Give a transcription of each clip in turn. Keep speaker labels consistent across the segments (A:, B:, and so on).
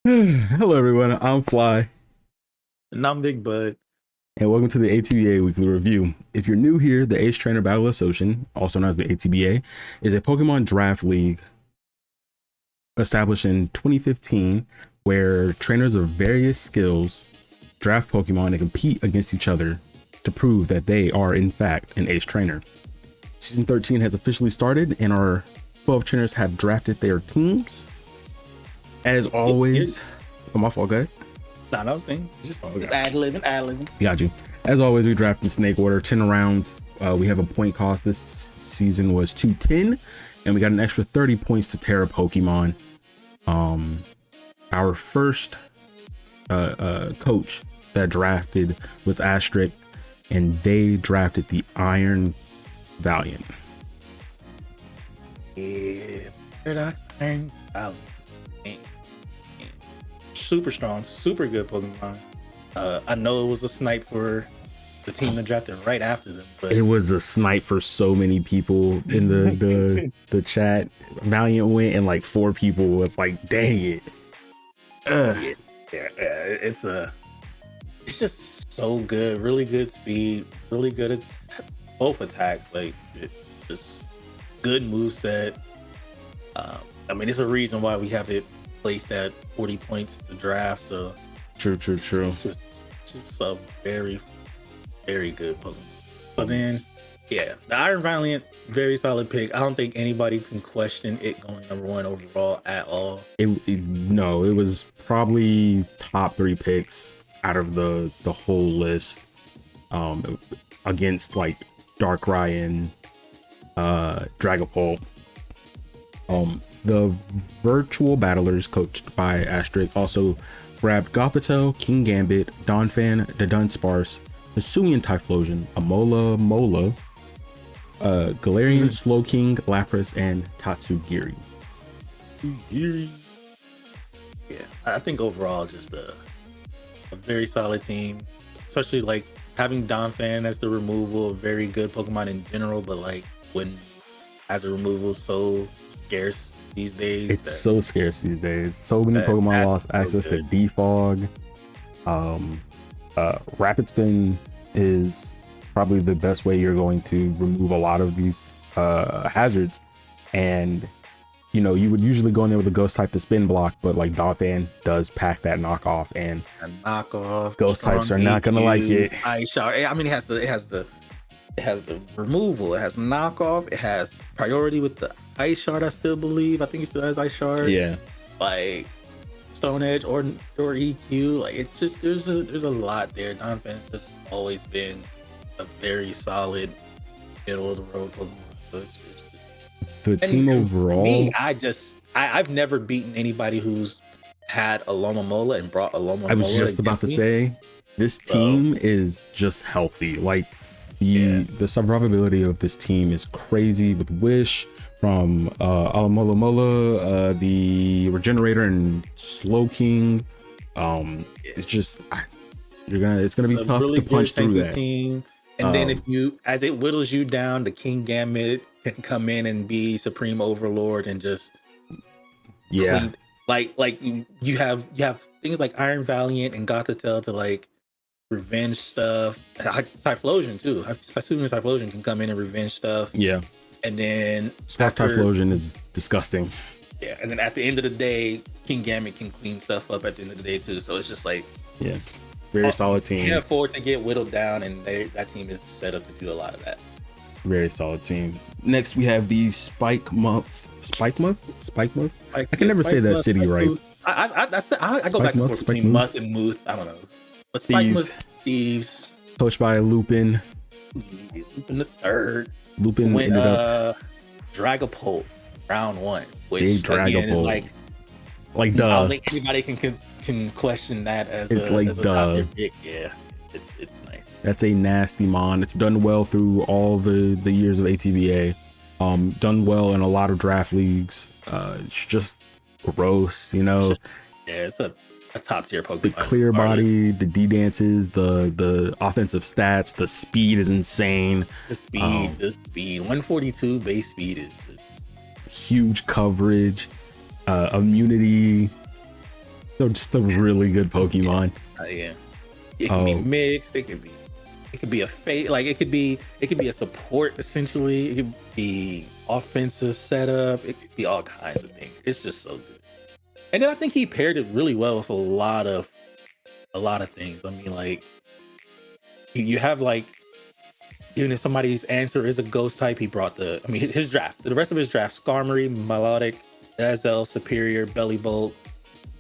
A: Hello, everyone. I'm Fly,
B: And I'm Big Bud.
A: and welcome to the ATBA Weekly Review. If you're new here, the Ace Trainer Battle Association, also known as the ATBA, is a Pokemon Draft League established in 2015 where trainers of various skills draft Pokemon and compete against each other to prove that they are, in fact, an Ace Trainer. Season 13 has officially started, and our 12 trainers have drafted their teams. As always, I'm off all good.
B: Not I was saying, just ad-libbing.
A: Got you. As always, we draft in snake order, 10 rounds. We have a point cost. This season was 210, and we got an extra 30 points to Terra Pokemon. Our first coach that drafted was Astric, and they drafted the Iron Valiant.
B: Yeah, Paradox Iron Valiant. Super strong, super good Pokemon. I know it was a snipe for the team that drafted right after them, but
A: It was a snipe for so many people in the chat. Valiant went, and like 4 people was like, dang it.
B: it's just so good. Really good speed, really good at both attacks. Like it's just good moveset. I mean, it's a reason why we have it placed at 40 points to draft. So
A: True.
B: just a very, very good Pokemon. But then, yeah, the Iron Valiant, very solid pick. I don't think anybody can question it going #1 overall at all.
A: No, it was probably top 3 picks out of the whole list, against like Darkrai and Dragapult. The virtual battlers, coached by Astric, also grabbed Gothitelle, Kingambit, Donphan, the Dunsparce, Hisuian Typhlosion, Mola, Galarian Slowking, Lapras, and Tatsugiri.
B: Yeah, I think overall just a very solid team, especially like having Donphan as the removal, a very good Pokemon in general, but like when as a removal so scarce these days.
A: It's so scarce these days. So many Pokemon lost access to Defog. Rapid Spin is probably the best way you're going to remove a lot of these hazards. And you know, you would usually go in there with a ghost type to spin block, but like Donphan does pack that knockoff, and ghost types are not gonna like it.
B: Ice Shower. I mean, it has the removal, it has knockoff, it has priority with the Ice Shard. I still believe. I think he still has Ice Shard.
A: Yeah.
B: Like Stone Edge or EQ. Like it's just there's a lot there. Donphan's just always been a very solid middle of the road Pokemon. So it's
A: the team overall.
B: Me, I've never beaten anybody who's had a Lomomola and brought a Lomomola.
A: I was just about to say, this team is just healthy. Like the survivability of this team is crazy with Wish from Mola, the Regenerator and Slowking. It's just it's gonna be tough
B: really
A: to punch through that.
B: Team. And then if you, as it whittles you down, the Kingambit can come in and be Supreme Overlord and just clean. Like you have things like Iron Valiant and Gothitelle to like revenge stuff. Typhlosion too. Assuming Typhlosion can come in and revenge stuff.
A: Yeah.
B: And then
A: Soft Typhlosion is disgusting.
B: Yeah, and then at the end of the day, Kingambit can clean stuff up at the end of the day too. So it's just like
A: very solid team.
B: You can't afford to get whittled down, and that team is set up to do a lot of that.
A: Very solid team. Next, we have the Spike Month. I can never say that city right.
B: I go back and forth between Muth and Muth. I don't know. But Spike Month, Thieves.
A: Coached by Lupin.
B: Lupin the third.
A: Lupin ended up
B: Dragapult round 1, which
A: big
B: again is
A: like
B: I don't think anybody can question that as
A: it's
B: a top tier pick. Yeah, it's nice.
A: That's a nasty mon. It's done well through all the years of ATBA. Done well in a lot of draft leagues. It's just gross, you know.
B: It's a top tier Pokemon.
A: The clear body, the D dances, the offensive stats, the speed is insane.
B: The speed. 142 base speed is just
A: huge coverage, immunity. So just a really good Pokemon.
B: Yeah. It can be mixed. It could be a fate. Like it could be a support essentially. It could be offensive setup. It could be all kinds of things. It's just so good. And then I think he paired it really well with a lot of things. I mean, like you have like, even if somebody's answer is a ghost type, he brought his draft. The rest of his draft: Skarmory, Milotic, Dazzle, Superior, Bellibolt,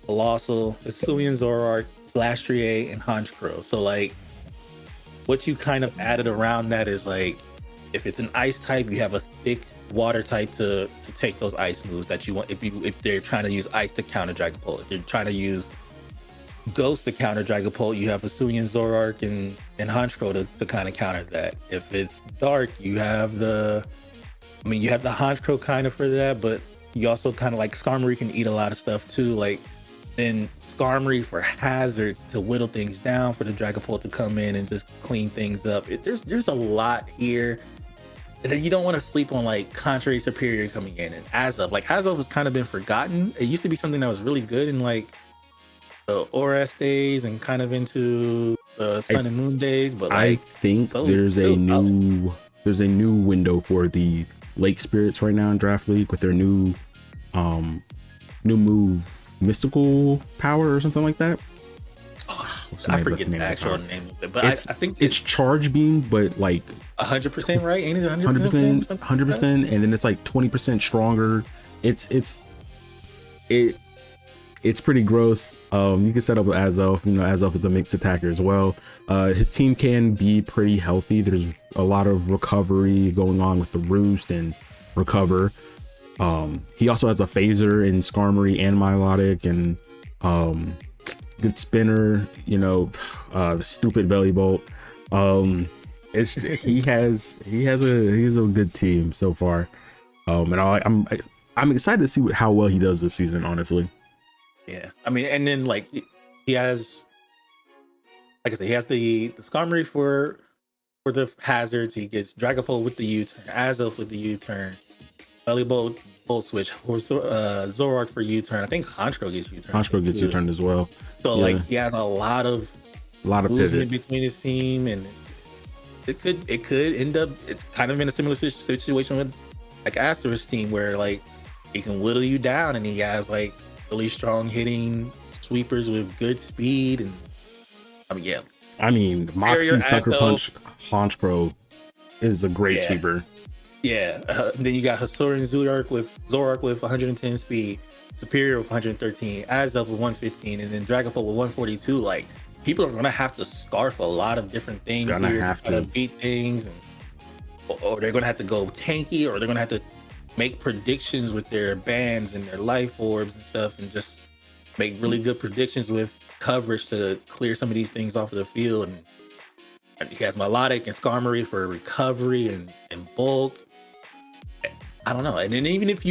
B: Colossal, Hisuian Zoroark, Glastrier, and Honchkrow. So like, what you kind of added around that is like, if it's an ice type, you have a thick water type to take those ice moves that you want. If they're trying to use ice to counter Dragapult, if they're trying to use Ghost to counter Dragapult, you have Hisuian Zoroark and Honchkrow to kind of counter that. If it's dark, you have the Honchkrow kind of for that, but you also kind of like Skarmory can eat a lot of stuff too. Like then Skarmory for hazards to whittle things down for the Dragapult to come in and just clean things up. There's a lot here. And then you don't want to sleep on like Contrary Superior coming in and Azov has kind of been forgotten. It used to be something that was really good in like the ORS days and kind of into the Sun and Moon days, but like,
A: I think there's a new window for the Lake Spirits right now in Draft League with their new move, Mystical Power or something like that.
B: I forget the actual name of it, but I think
A: it's Charge Beam, but like
B: 100%, right? Ain't it
A: 100%? 100%, and then it's like 20% stronger. It's pretty gross. You can set up with Azov. Azov is a mixed attacker as well. His team can be pretty healthy. There's a lot of recovery going on with the Roost and Recover. He also has a Phaser in Skarmory and Milotic, and good spinner. The stupid Bellibolt. He has a good team so far. And I'm excited to see how well he does this season, honestly.
B: Yeah, I mean, and then like he has, like I said, he has the Skarmory for the hazards. He gets Dragapult with the U-turn, Azov with the U-turn, Bellibolt Bolt Switch, or Zoroark for U-turn. I think Honchkrow gets U-turn.
A: Honchkrow gets U-turn as well.
B: So like he has a lot of movement between his team, and it could end up kind of in a similar situation with like Asterisk's team, where like he can whittle you down, and he has like really strong hitting sweepers with good speed. And
A: Moxie Sucker Punch Honchkrow is a great sweeper.
B: Yeah. Then you got Hisuian Zoroark with 110 speed, Superior with 113, Azov with 115, and then Dragapult with 142. Like, people are gonna have to scarf a lot of different things to beat things, or they're gonna have to go tanky, or they're gonna have to make predictions with their bands and their life orbs and stuff, and just make really good predictions with coverage to clear some of these things off of the field. And he has Milotic and Skarmory for recovery and bulk. I don't know. And then even if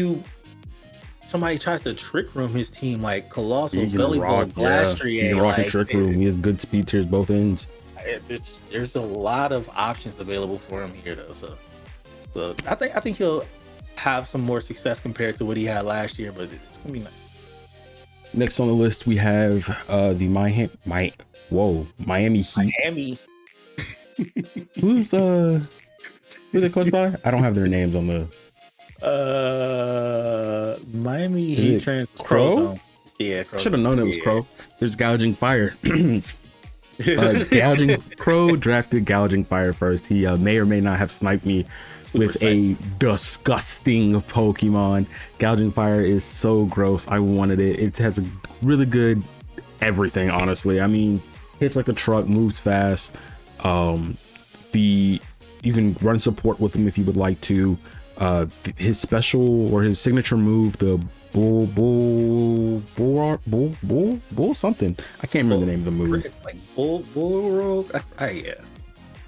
B: somebody tries to trick room his team, like Colossal, Bellibolt, Glastrier,
A: he can rock a trick room. He has good speed tiers both ends.
B: There's a lot of options available for him here, though. So I think he'll have some more success compared to what he had last year, but it's gonna be nice.
A: Next on the list, we have the Miami Heat.
B: Miami.
A: Who's they coached by? I don't have their names on the.
B: Miami Heat
A: Crow?
B: Yeah, Crow.
A: Should have known it was Crow. There's Gouging Fire. Crow drafted Gouging Fire first. He may or may not have sniped me with a disgusting Pokemon. Gouging Fire is so gross. I wanted it. It has a really good everything, honestly. I mean, hits like a truck, moves fast. You can run support with him if you would like to. His special or his signature move, the bull something. I can't remember the name of the move.
B: Like bull yeah.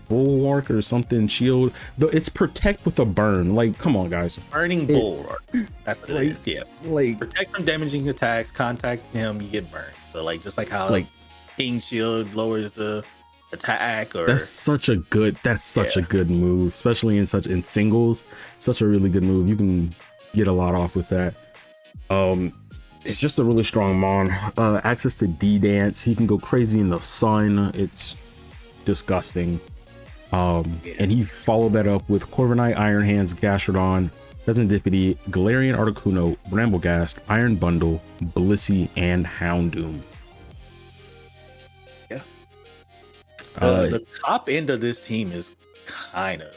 A: Bulwark or something, shield. Though it's protect with a burn. Like, come on, guys.
B: Burning Bulwark. That's what
A: like,
B: it is. Yeah.
A: Like,
B: protect from damaging attacks. Contact him, you get burned. So like, just like how like King Shield lowers the attack. Or
A: that's such a good move, especially in singles. Such a really good move. You can get a lot off with that. And it's just a really strong mon. Access to D dance. He can go crazy in the sun. It's disgusting. And he followed that up with Corviknight, Iron Hands, Gastrodon, Serendipity, Galarian Articuno, Bramblegast, Iron Bundle, Blissey, and Houndoom.
B: Yeah. The top end of this team is kind of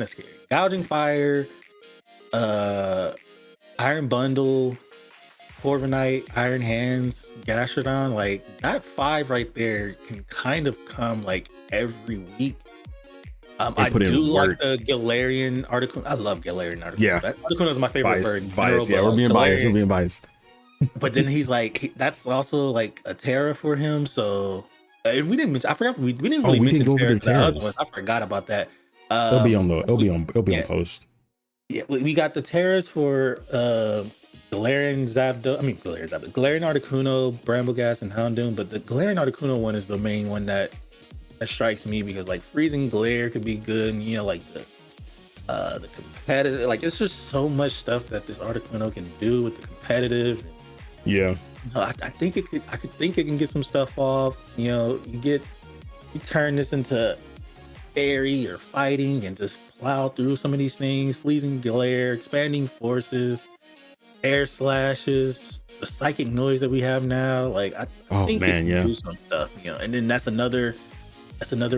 B: scary. Gouging Fire, Iron Bundle, Corviknight, Iron Hands, Gastrodon, like that 5 right there can kind of come like every week. I do like the Galarian Articuno. I love Galarian Articuno.
A: Yeah,
B: Articuno is my favorite bird.
A: Bias. Yeah, we're being biased.
B: But then he's like, that's also like a Terra for him. So and we didn't mention. I forgot we didn't really mention Terra. The other ones. I forgot about that.
A: It'll be on post.
B: Yeah, we got the Terras for Galarian Articuno, Bramblegast, and Houndoom. But the Galarian Articuno one is the main one that strikes me because like freezing glare could be good, and you know, like the competitive, like it's just so much stuff that this Articuno can do with the competitive.
A: Yeah,
B: you know, I think it can get some stuff off. You know, you turn this into fairy or fighting and just plow through some of these things. Freezing glare, expanding forces, air slashes, the psychic noise that we have now. Like I think it can do some stuff. You know, and then that's another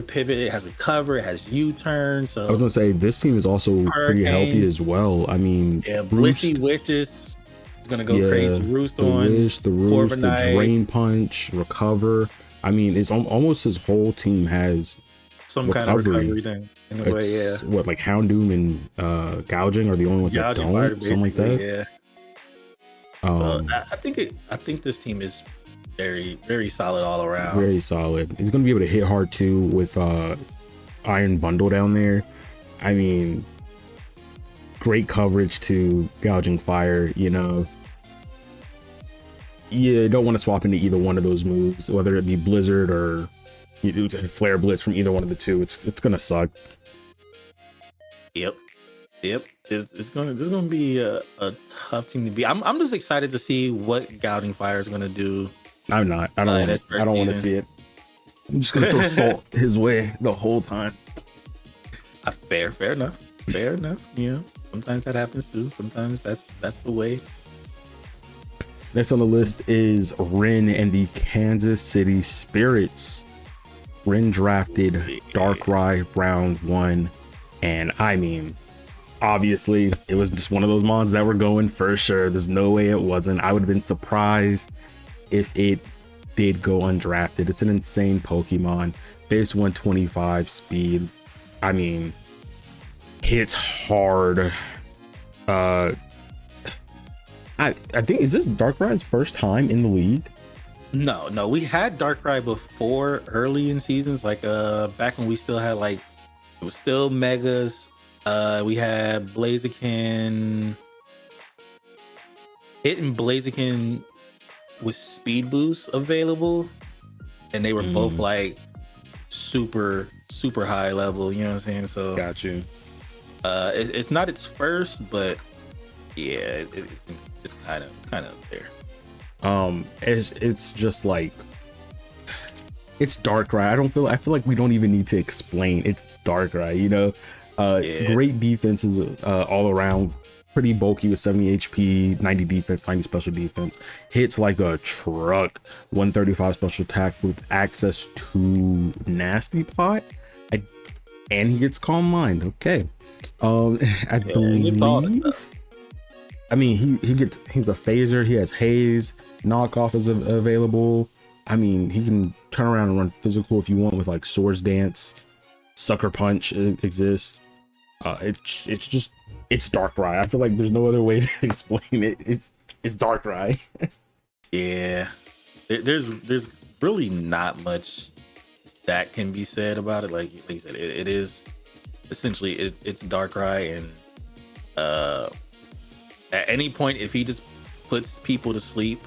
B: pivot. It has recover, it has U-turn. So
A: I was gonna say this team is also pretty healthy as well. I mean,
B: Blissey Witches is gonna go crazy. Roost, the Roost,
A: the Drain Punch, Recover. I mean, it's almost his whole team has
B: some kind of recovery thing. In a way, yeah.
A: What, like Houndoom and Gouging are the only ones that don't? Something like that.
B: Yeah. So I think this team is very, very solid all around.
A: Very solid. He's going to be able to hit hard too with Iron Bundle down there. I mean, great coverage to Gouging Fire, you know. You don't want to swap into either one of those moves, whether it be Blizzard or you do Flare Blitz from either one of the two. It's going to suck.
B: Yep. It's gonna be a tough team to be. I'm just excited to see what Gouging Fire is gonna do.
A: I'm not. I don't want to see it. I'm just gonna throw salt his way the whole time.
B: Fair enough. You know, sometimes that happens too. Sometimes that's the way.
A: Next on the list is Rin and the Kansas City Spirits. Rin drafted Darkrai round 1, and I mean, obviously it was just one of those mons that were going for sure. There's no way it wasn't. I would have been surprised if it did go undrafted. It's an insane Pokemon. Base 125 speed. I mean, hits hard. I think, is this Darkrai's first time in the league?
B: No, we had Darkrai before early in seasons, like back when we still had like, it was still Megas. We had Blaziken. Hitting Blaziken with Speed Boost available, and they were both like super high level. You know what I'm saying? So
A: got you.
B: It's not its first, but yeah, it's kind of there.
A: It's just like, it's Darkrai. I feel like we don't even need to explain. It's Darkrai, you know. Great defenses all around, pretty bulky with 70 HP, 90 defense, 90 special defense. Hits like a truck, 135 special attack with access to Nasty Pot, and he gets Calm Mind. Okay, I believe. I mean, he's a phaser. He has Haze. Knockoff is available. I mean, he can turn around and run physical if you want with like Swords Dance. Sucker Punch exists. It's Darkrai. I feel like there's no other way to explain it. It's Darkrai.
B: Yeah, there's really not much that can be said about it. Like you said, it is essentially it's Darkrai, and at any point if he just puts people to sleep,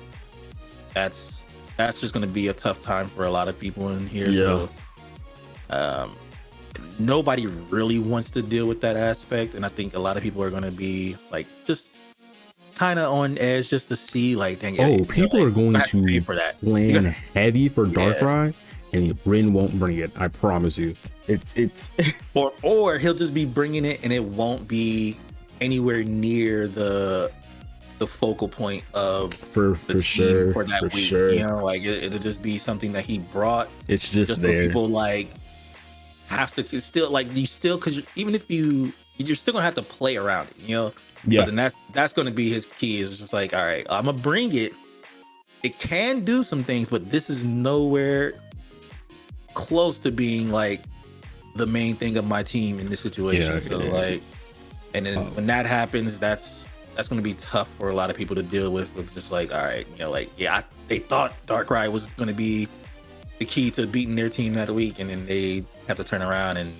B: that's just going to be a tough time for a lot of people in here.
A: Yeah.
B: So, nobody really wants to deal with that aspect, and I think a lot of people are going to be like just kind of on edge just to see, like, dang,
A: people are going to
B: pay for that.
A: plan heavy for Darkrai, and Rin won't bring it. I promise you. It's
B: or he'll just be bringing it, and it won't be anywhere near the focal point of
A: for sure
B: for that week.
A: Sure.
B: You know, like it'll just be something that he brought.
A: It's just there.
B: People like have to still, like, you still, because even if you're still gonna have to play around it, you know.
A: Yeah.
B: So then that's gonna be his key. Is just like, all right, I'm gonna bring it. It can do some things, but this is nowhere close to being like the main thing of my team in this situation.
A: Yeah,
B: so like, and then when that happens, that's going to be tough for a lot of people to deal with just like, all right, you know, like, they thought Darkrai was going to be the key to beating their team that week, and then they have to turn around and,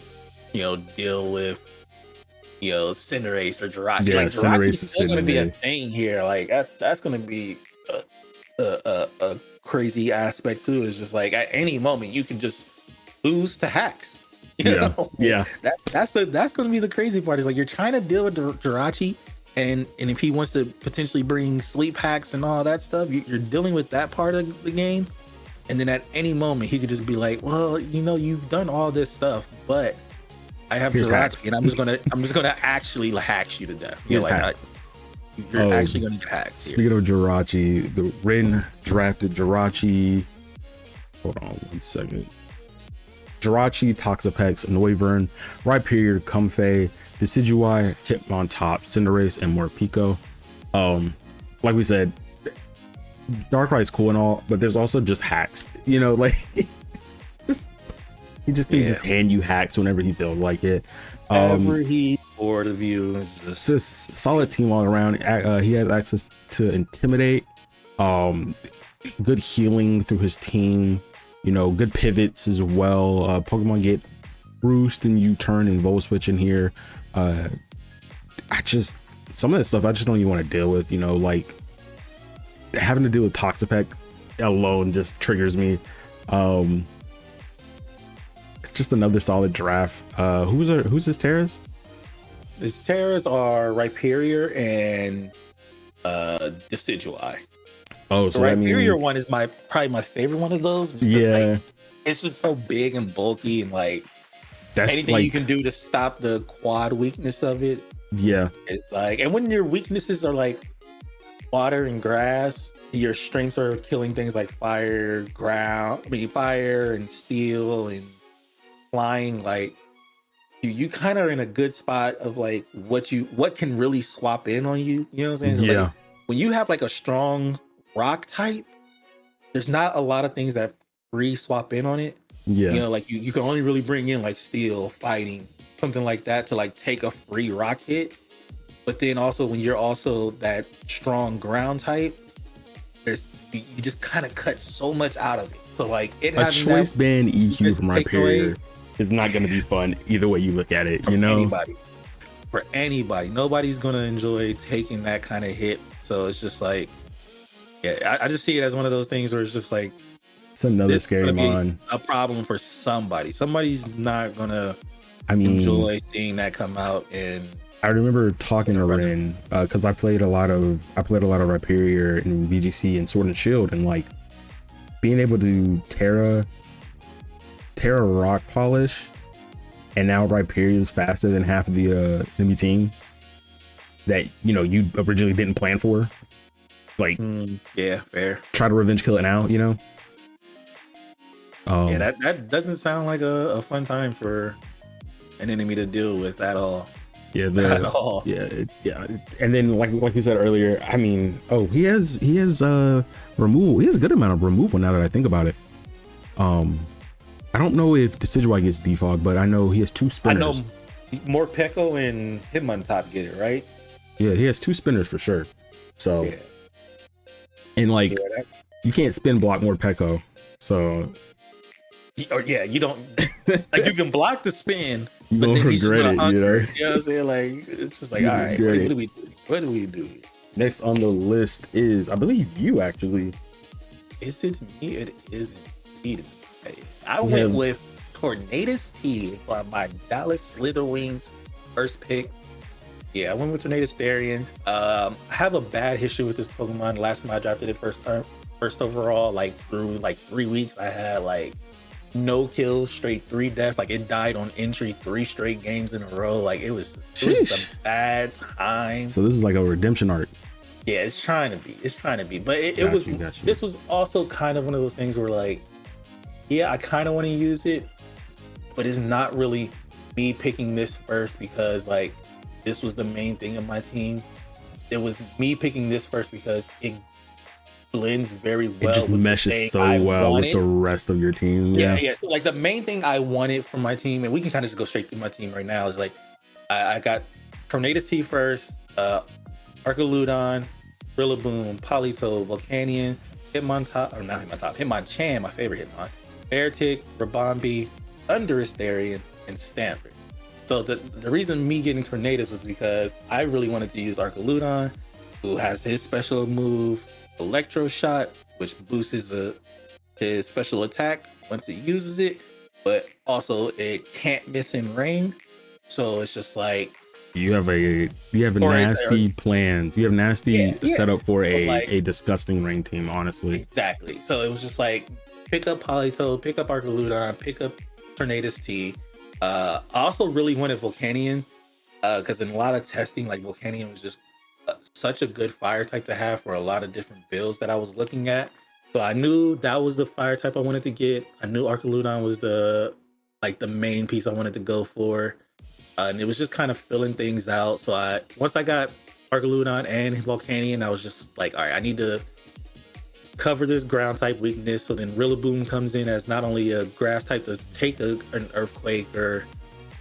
B: you know, deal with, you know, Cinderace or Jirachi.
A: Yeah,
B: like,
A: Cinderace
B: is still going to be a thing here. Like that's going to be a crazy aspect too. Is just like at any moment you can just lose to hacks. You know?
A: Yeah.
B: That's going to be the crazy part. Is like you're trying to deal with Jirachi, and if he wants to potentially bring sleep hacks and all that stuff, you're dealing with that part of the game. And then at any moment he could just be like, well, you know, you've done all this stuff, but I have
A: Here's
B: Jirachi,
A: hacks.
B: and I'm just gonna actually hack you to death. You're like, you're actually gonna get hacked.
A: Speaking of Jirachi, the Rin drafted Jirachi. Hold on 1 second. Jirachi, Toxapex, Noivern, Rhyperior, Comfey, Decidueye, Hitmontop, Cinderace, and Morpeko. Like we said, Darkrai is cool and all, but there's also just hacks. You know, like he just hand you hacks whenever he feels like it.
B: Whenever he's bored of you,
A: it's just solid team all around. He has access to Intimidate, good healing through his team. You know, good pivots as well. Pokemon get Roost and U-turn and Volt Switch in here. Some of this stuff I just don't even want to deal with. You know, like having to deal with Toxapex alone just triggers me. It's just another solid draft. Who's his Terras?
B: His Terras are Rhyperior and Decidueye.
A: Oh, so
B: the
A: that
B: Rhyperior
A: means...
B: one is probably my favorite one of those.
A: Yeah,
B: like, it's just so big and bulky, and like
A: that's
B: anything
A: like...
B: you can do to stop the quad weakness of it.
A: Yeah,
B: it's like, and when your weaknesses are like water and grass, your strengths are killing things like fire and steel and flying. Like you kind of are in a good spot of like what can really swap in on you. You know what I'm saying?
A: Yeah.
B: Like, when you have like a strong rock type, there's not a lot of things that free swap in on it.
A: Yeah.
B: You know, like you can only really bring in like steel, fighting, something like that to like take a free rock hit. But then also when you're also that strong ground type, you just kind of cut so much out of it. So like
A: a choice band EQ from Rhyperior is not going to be fun either way you look at it. You know,
B: for anybody, nobody's going to enjoy taking that kind of hit. So it's just like, yeah, I just see it as one of those things where it's just like,
A: it's another scary mon.
B: A problem for somebody. Somebody's not gonna enjoy seeing that come out. And
A: I remember talking to Ren because I played a lot of Rhyperior in VGC and Sword and Shield, and like being able to Terra Rock Polish, and now Rhyperior is faster than half of the enemy team that you originally didn't plan for. Like,
B: yeah, fair.
A: Try to revenge kill it now, you know.
B: Yeah, that doesn't sound like a fun time for an enemy to deal with at all.
A: Yeah,
B: at all.
A: Yeah. And then like you said earlier, I mean, he has removal. He has a good amount of removal now that I think about it. I don't know if Decidueye gets defog, but I know he has 2 spinners.
B: I know Morpeko and Hitmontop get it, right?
A: Yeah, he has 2 spinners for sure. So,
B: yeah.
A: And like, you can't spin block Morpeko. So,
B: or yeah, you don't like you can block the spin,
A: you don't regret it, you know.
B: You know what I'm saying? Like, it's just like, all right, what do we do?
A: Next on the list is, I believe, you actually.
B: Is it me? It is indeed. I went with Tornadus T for my Dallas Slitherwings first pick. Yeah, I went with Tornadus Therian. I have a bad history with this Pokemon. Last time I drafted it first overall, like through like 3 weeks, I had like no kills, straight 3 deaths. Like it died on entry 3 straight games in a row. Like it was a bad time.
A: So this is like a redemption arc.
B: Yeah, it's trying to be. But
A: Got you.
B: this was also kind of one of those things where like, yeah, I kind of want to use it, but it's not really me picking this first because like this was the main thing of my team. It was me picking this first because it blends very well.
A: It just meshes so well with the rest of your team.
B: Yeah. So like the main thing I wanted from my team, and we can kind of just go straight through my team right now, is like I got Tornadus T first, Archaludon, Rillaboom, Politoed, Volcanion, Hitmonchan, my favorite Hitmon, Beartic, Rabombi, Thundurus Therian, and Stanford. So the reason me getting Tornadus was because I really wanted to use Archaludon, who has his special move, Electro Shot, which boosts his special attack once it uses it, but also it can't miss in rain. So it's just like
A: you have nasty plans. You have nasty setup for a disgusting rain team, honestly.
B: Exactly. So it was just like pick up Politoed, pick up Archaludon, pick up Tornadus T. I also really wanted Volcanion because in a lot of testing, like Volcanion was just such a good fire type to have for a lot of different builds that I was looking at. So I knew that was the fire type I wanted to get. I knew Archaludon was the main piece I wanted to go for. And it was just kind of filling things out. So once I got Archaludon and Volcanion, I was just like, all right, I need to cover this ground type weakness. So then Rillaboom comes in as not only a grass type to take an earthquake or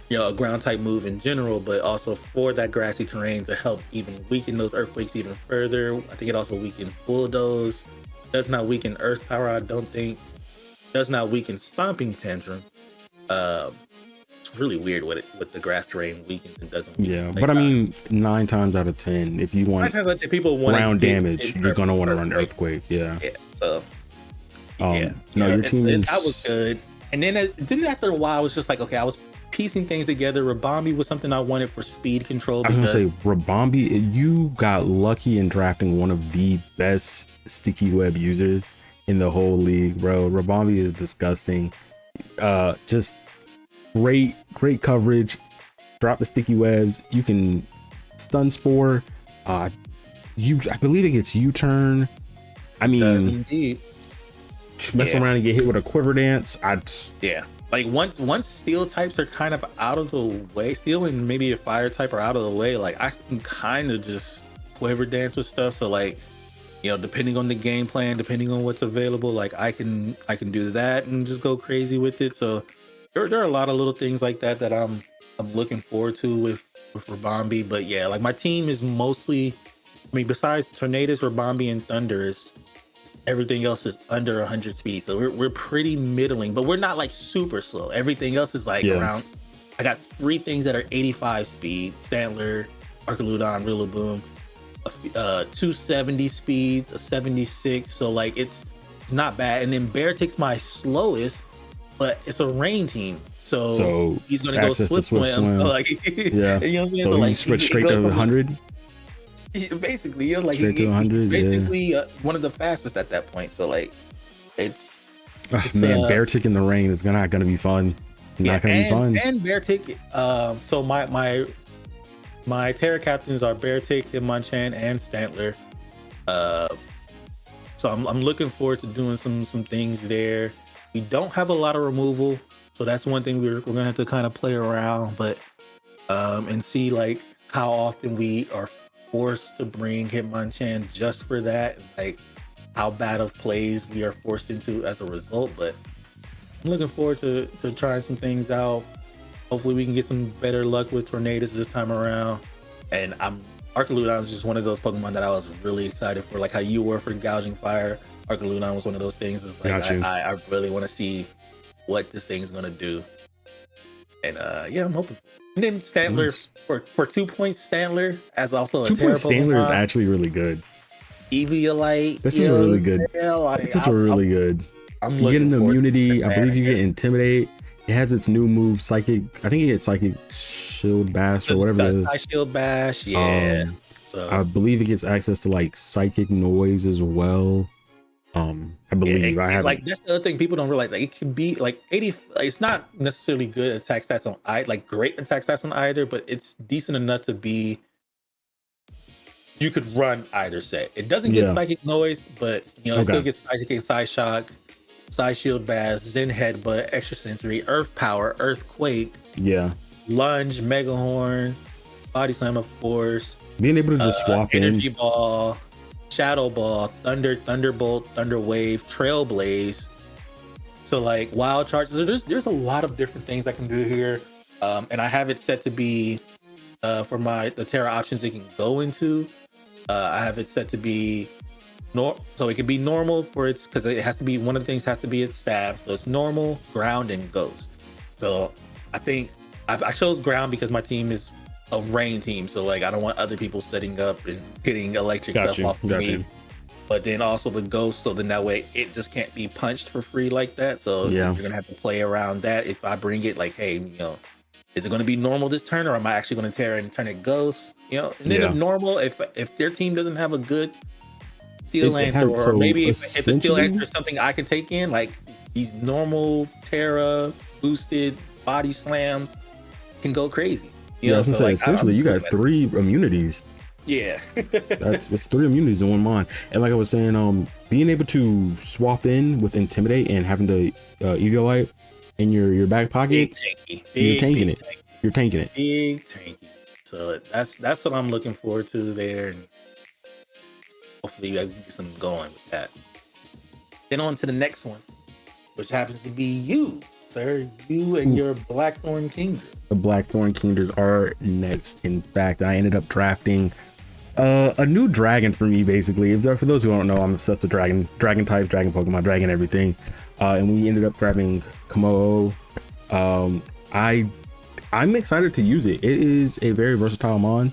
B: a ground type move in general, but also for that grassy terrain to help even weaken those earthquakes even further. I think it also weakens Bulldoze. Does not weaken Earth Power, I don't think. Does not weaken Stomping Tantrum. It's really weird what the grass terrain weakens and doesn't weaken.
A: Yeah, but I mean, 9 times out of 10, if you want ground damage, you're gonna want to run Earthquake. Yeah.
B: So
A: your team
B: that was good. And then after a while, I was just like, okay, I was piecing things together. Rabombi was something I wanted for speed control.
A: I was gonna say Rabombi, you got lucky in drafting one of the best sticky web users in the whole league, bro. Rabombi is disgusting. Just great coverage. Drop the sticky webs. You can stun spore. I believe it gets U-turn. I mean,
B: does indeed.
A: Mess around and get hit with a quiver dance.
B: Like once steel types are kind of out of the way, steel and maybe a fire type are out of the way, like I can kind of just quiver dance with stuff. So like, depending on the game plan, depending on what's available, like I can do that and just go crazy with it. So there are a lot of little things like that I'm looking forward to with Rabombi. But yeah, like my team is mostly, besides Tornadus, Rabombi, and Thundurus, everything else is under 100 speed. So we're pretty middling, but we're not like super slow. Everything else is like around. I got 3 things that are 85 speed: Stantler, Archaludon, Rillaboom, 270 speeds, a 76. So like it's not bad. And then Beartic's my slowest, but it's a rain team. So he's gonna go Swift Swim. So like,
A: you know what I'm saying? So he switched straight to 100.
B: Basically, he's basically one of the fastest at that point. So like, it's
A: Beartic in the rain is not gonna be fun. Not gonna be fun.
B: And Beartic. So my Terra captains are Beartic, Hitmonchan, and Stantler. So I'm looking forward to doing some things there. We don't have a lot of removal, so that's one thing we're gonna have to kind of play around, but and see like how often we are forced to bring Hitmonchan just for that, like how bad of plays we are forced into as a result. But I'm looking forward to trying some things out. Hopefully we can get some better luck with Tornadus this time around. And Archaludon is just one of those Pokemon that I was really excited for, like how you were for Gouging Fire. Archaludon was one of those things. Like I really want to see what this thing's gonna do. And I'm hoping. And then Stantler for 2 points. Stantler as also a
A: 2 point Stantler is actually really good.
B: Eviolite.
A: This is really good. It's such a really good. You get an immunity. I believe you get Intimidate. It has its new move, Psychic. I think it gets Psychic Shield Bash or whatever it is.
B: Sky Shield Bash, yeah. So
A: I believe it gets access to like psychic noise as well. I believe I haven't.
B: Like that's the other thing people don't realize. Like it can be like 80. Like, it's not necessarily good attack stats on like great attack stats on either, but it's decent enough to be. You could run either set. It doesn't get psychic noise, but you know it still gets psychic and side shock, side shield bash, Zen headbutt, extra sensory, earth power, earthquake, lunge, mega horn, body slam, of course.
A: Being able to just swap
B: energy ball, shadow ball, thunder, thunderbolt, thunder wave, trailblaze. So like wild charge. So there's a lot of different things I can do here, and I have it set to be for the Terra options it can go into. I have it set to be so it can be normal for its, because it has to be, one of the things has to be its stab. So it's normal, ground, and ghost. So I think I chose ground because my team is a rain team. So like I don't want other people setting up and getting electric stuff off of me. But then also the ghost, so then that way it just can't be punched for free like that. So you're gonna have to play around that. If I bring it like, hey, you know, is it going to be normal this turn, or am I actually going to tear and turn it ghost? You know, and then if normal, if their team doesn't have a good steel answer, or maybe if the steel answer is something I can take in, like these normal Terra boosted body slams can go crazy. You know,
A: I was gonna say, essentially you got 3 immunities.
B: Yeah,
A: it's 3 immunities in one mon. And like I was saying, being able to swap in with intimidate and having the Eviolite in your back pocket, you're tanking it. You're tanking it.
B: Big tanky. So that's what I'm looking forward to there, and hopefully I can get some going with that. Then on to the next one, which happens to be you, sir. You and your Blackthorn Kingdra.
A: The Blackthorn Kingdras are next. In fact, I ended up drafting a new dragon for me, basically. For those who don't know, I'm obsessed with dragon types, dragon Pokemon, dragon everything. And we ended up grabbing Komodo. I'm excited to use it. It is a very versatile mon.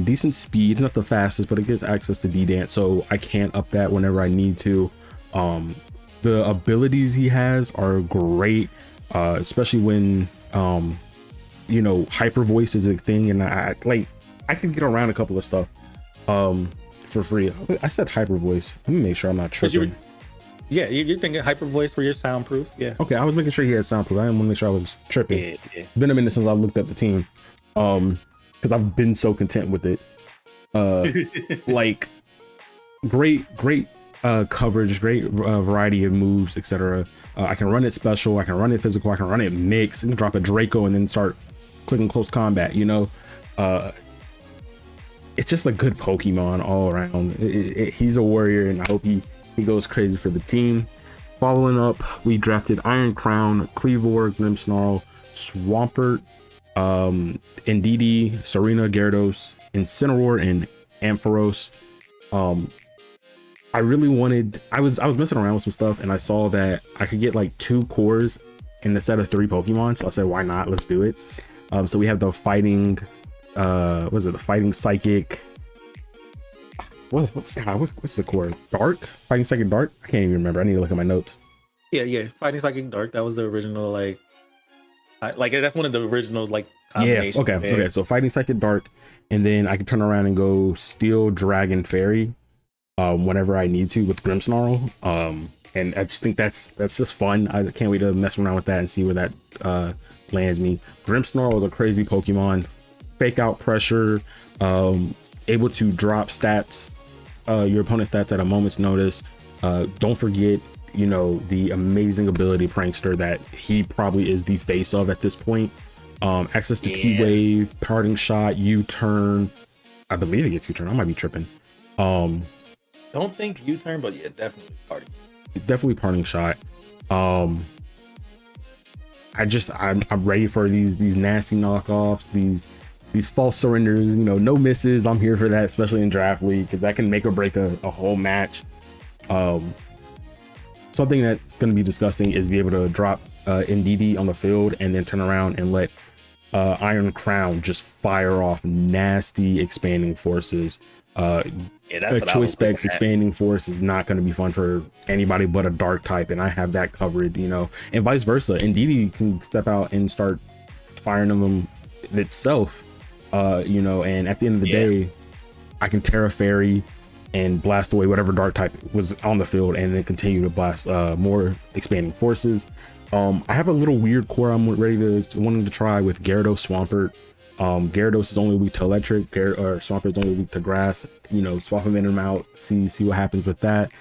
A: Decent speed, not the fastest, but it gives access to D-Dance, so I can up that whenever I need to. The abilities he has are great, especially when you know, hyper voice is a thing, and I can get around a couple of stuff for free. I said hyper voice. Let me make sure I'm not tripping.
B: You're thinking hyper voice for your soundproof. Yeah.
A: Okay, I was making sure he had soundproof. I didn't want to make sure I was tripping.
B: Yeah.
A: Been a minute since I looked at the team, because I've been so content with it. Like great coverage, great variety of moves, etc. I can run it special, I can run it physical, I can run it mix, and drop a Draco and then start clicking close combat. You know, it's just a good Pokemon all around. He's a warrior, and I hope he goes crazy for the team. Following up, we drafted Iron Crown, Cleavor, Grimmsnarl, Swampert, Indeedee, Serena, Gyarados, Incineroar, and Ampharos. I really wanted, I was messing around with some stuff, and I saw that I could get like 2 cores in the set of 3 Pokemon, so I said, why not? Let's do it. So we have the fighting, the fighting psychic, what's the core? Dark? Fighting Psychic Dark? I can't even remember. I need to look at my notes.
B: Yeah. Fighting Psychic Dark. That was the original, that's one of the original combinations.
A: Yeah. Okay. So Fighting Psychic Dark, and then I can turn around and go Steel Dragon Fairy, whenever I need to with Grimmsnarl. And I just think that's just fun. I can't wait to mess around with that and see where that lands me. Grimmsnarl is a crazy Pokemon. Fake out pressure, able to drop stats, your opponent's stats at a moment's notice. Don't forget, you know, the amazing ability Prankster that he probably is the face of at this point. Access to Key Wave, Parting Shot, U-Turn. I believe it gets U-Turn. I might be tripping.
B: Don't think U-Turn, but yeah, definitely Parting.
A: Definitely Parting Shot. I'm ready for these nasty knockoffs, these false surrenders, you know, no misses. I'm here for that, especially in draft league, because that can make or break a whole match. Something that's going to be disgusting is be able to drop Indeedee on the field and then turn around and let Iron Crown just fire off nasty expanding forces. Choice Specs expanding force is not going to be fun for anybody but a dark type, and I have that covered, you know, and vice versa. Indeedee can step out and start firing them itself, and at the end of the day, I can Terra Fairy and blast away whatever dark type was on the field, and then continue to blast more expanding forces. I have a little weird core I'm wanting to try with Gyarados Swampert. Gyarados is only weak to electric, Swampert is only weak to grass. Swap them in and out, see what happens with that.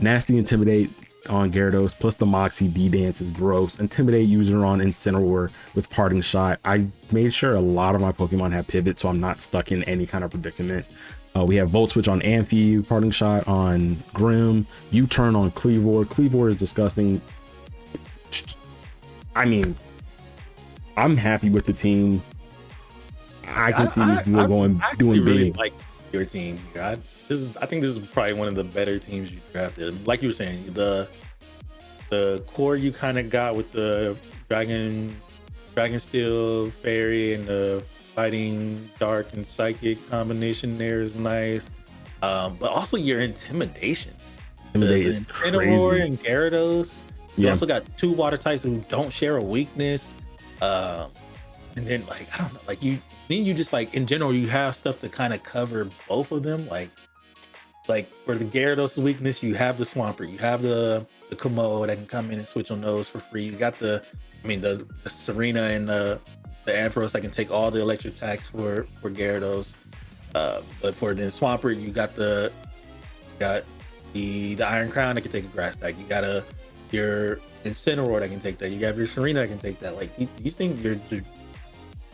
A: Nasty Intimidate on Gyarados, plus the Moxie D-Dance is gross. Intimidate user on Incineroar with Parting Shot. I made sure a lot of my Pokemon have Pivot, so I'm not stuck in any kind of predicament. We have Volt Switch on Amphi, Parting Shot on Grim, U-Turn on Cleavor. Cleavor is disgusting. I mean, I'm happy with the team. I can see this duo doing
B: really
A: big.
B: Like your team. I think this is probably one of the better teams you drafted. Like you were saying, the core you kind of got with the Dragon Steel Fairy and the Fighting Dark and Psychic combination there is nice. But also your Intimidation.
A: Intimidate is crazy.
B: And Gyarados. You also got 2 water types who don't share a weakness. And then I don't know, you just in general, you have stuff to kind of cover both of them. Like for the Gyarados weakness, you have the Swampert, you have the Komodo that can come in and switch on those for free. You got the Serena and the Ampharos that can take all the electric attacks for Gyarados. But for the Swampert, you got the Iron Crown that can take a grass attack. You got your Incineroar that can take that. You have your Serena that can take that. These things,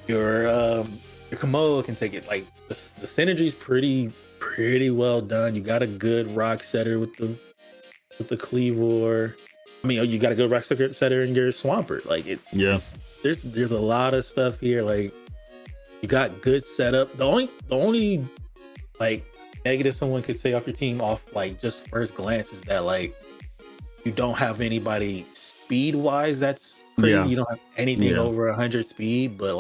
B: your Komodo can take it. The synergy is pretty well done. You got a good rock setter with the Cleavor. You got a good rock setter in your Swampert. There's a lot of stuff here. You got good setup. The only negative someone could say off your team off just first glance is that you don't have anybody speed wise that's crazy.
A: Yeah.
B: You don't have anything over 100 speed, but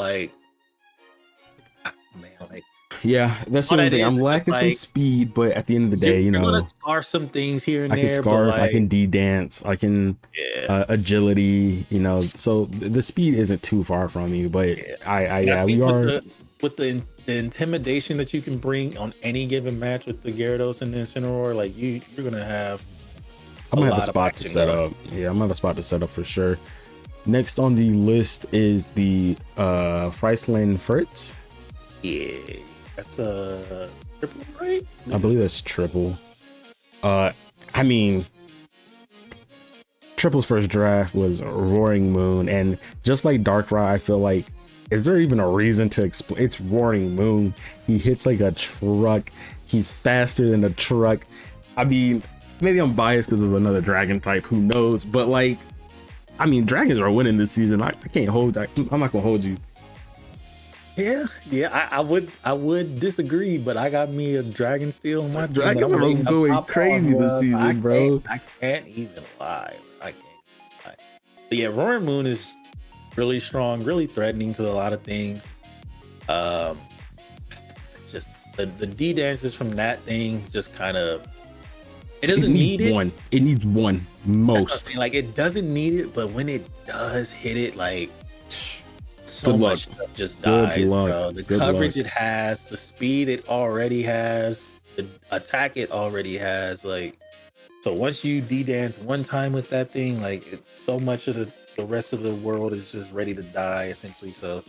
A: that's the only thing. I'm lacking some speed, but at the end of the day,
B: you're gonna scarf some things here and there.
A: I can scarf, I can D-Dance, I can agility, so the speed isn't too far from you, but we are
B: with the intimidation that you can bring on any given match with the Gyarados and the Incineroar. You're gonna have
A: I'm gonna have a spot to set up. Yeah, I'm gonna have a spot to set up for sure. Next on the list is the Friesland Fritz.
B: Yeah, that's a triple, right?
A: I believe that's triple. Triple's first draft was Roaring Moon, and just like Darkrai, I feel like, is there even a reason to explain? It's Roaring Moon. He hits like a truck. He's faster than a truck. Maybe I'm biased because of another dragon type, who knows? But dragons are winning this season. I can't hold that. I'm not gonna hold you.
B: Yeah, I would disagree, but I got me a Dragon Steel on my team.
A: Dragons are going crazy this season, bro.
B: I can't even lie. But yeah, Roaring Moon is really strong, really threatening to a lot of things. Just the D dances from that thing just kind of. It doesn't need it.
A: It needs one most.
B: It doesn't need it, but when it does hit it, so
A: good
B: much
A: luck.
B: Stuff just dies,
A: good luck.
B: Bro. The
A: good
B: coverage
A: luck.
B: It has, the speed it already has, the attack it already has. So once you D-dance one time with that thing, so much of the rest of the world is just ready to die, essentially. So